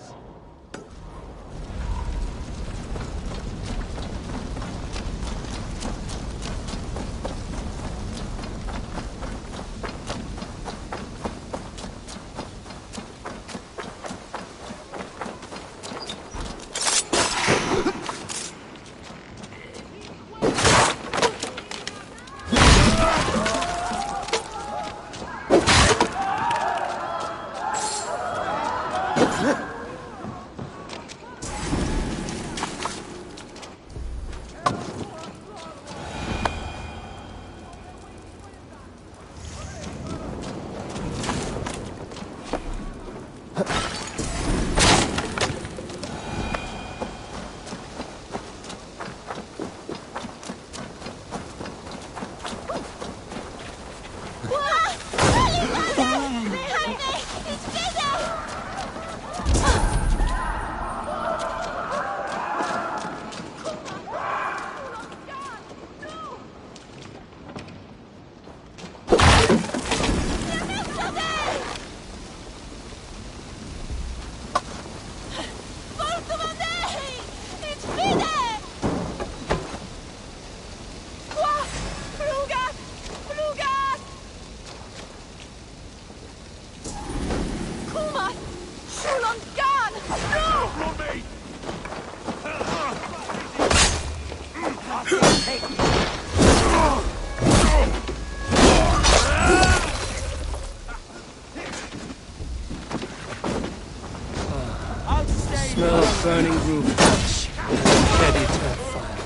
Smell of burning roof thatch and heavy turf fire.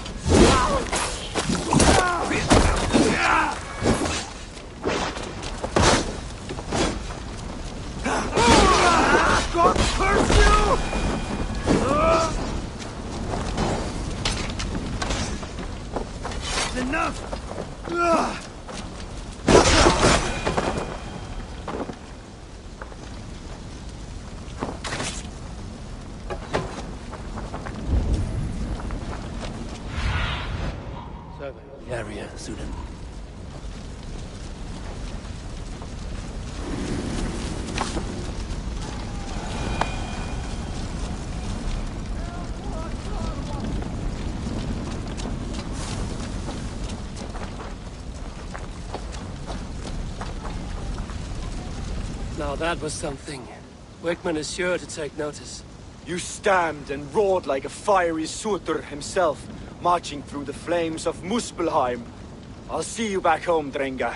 God curse you! Enough! Survey the area, Sudan. Now that was something. Wickman is sure to take notice. You stamped and roared like a fiery Surtur himself, marching through the flames of Muspelheim. I'll see you back home, Drenga.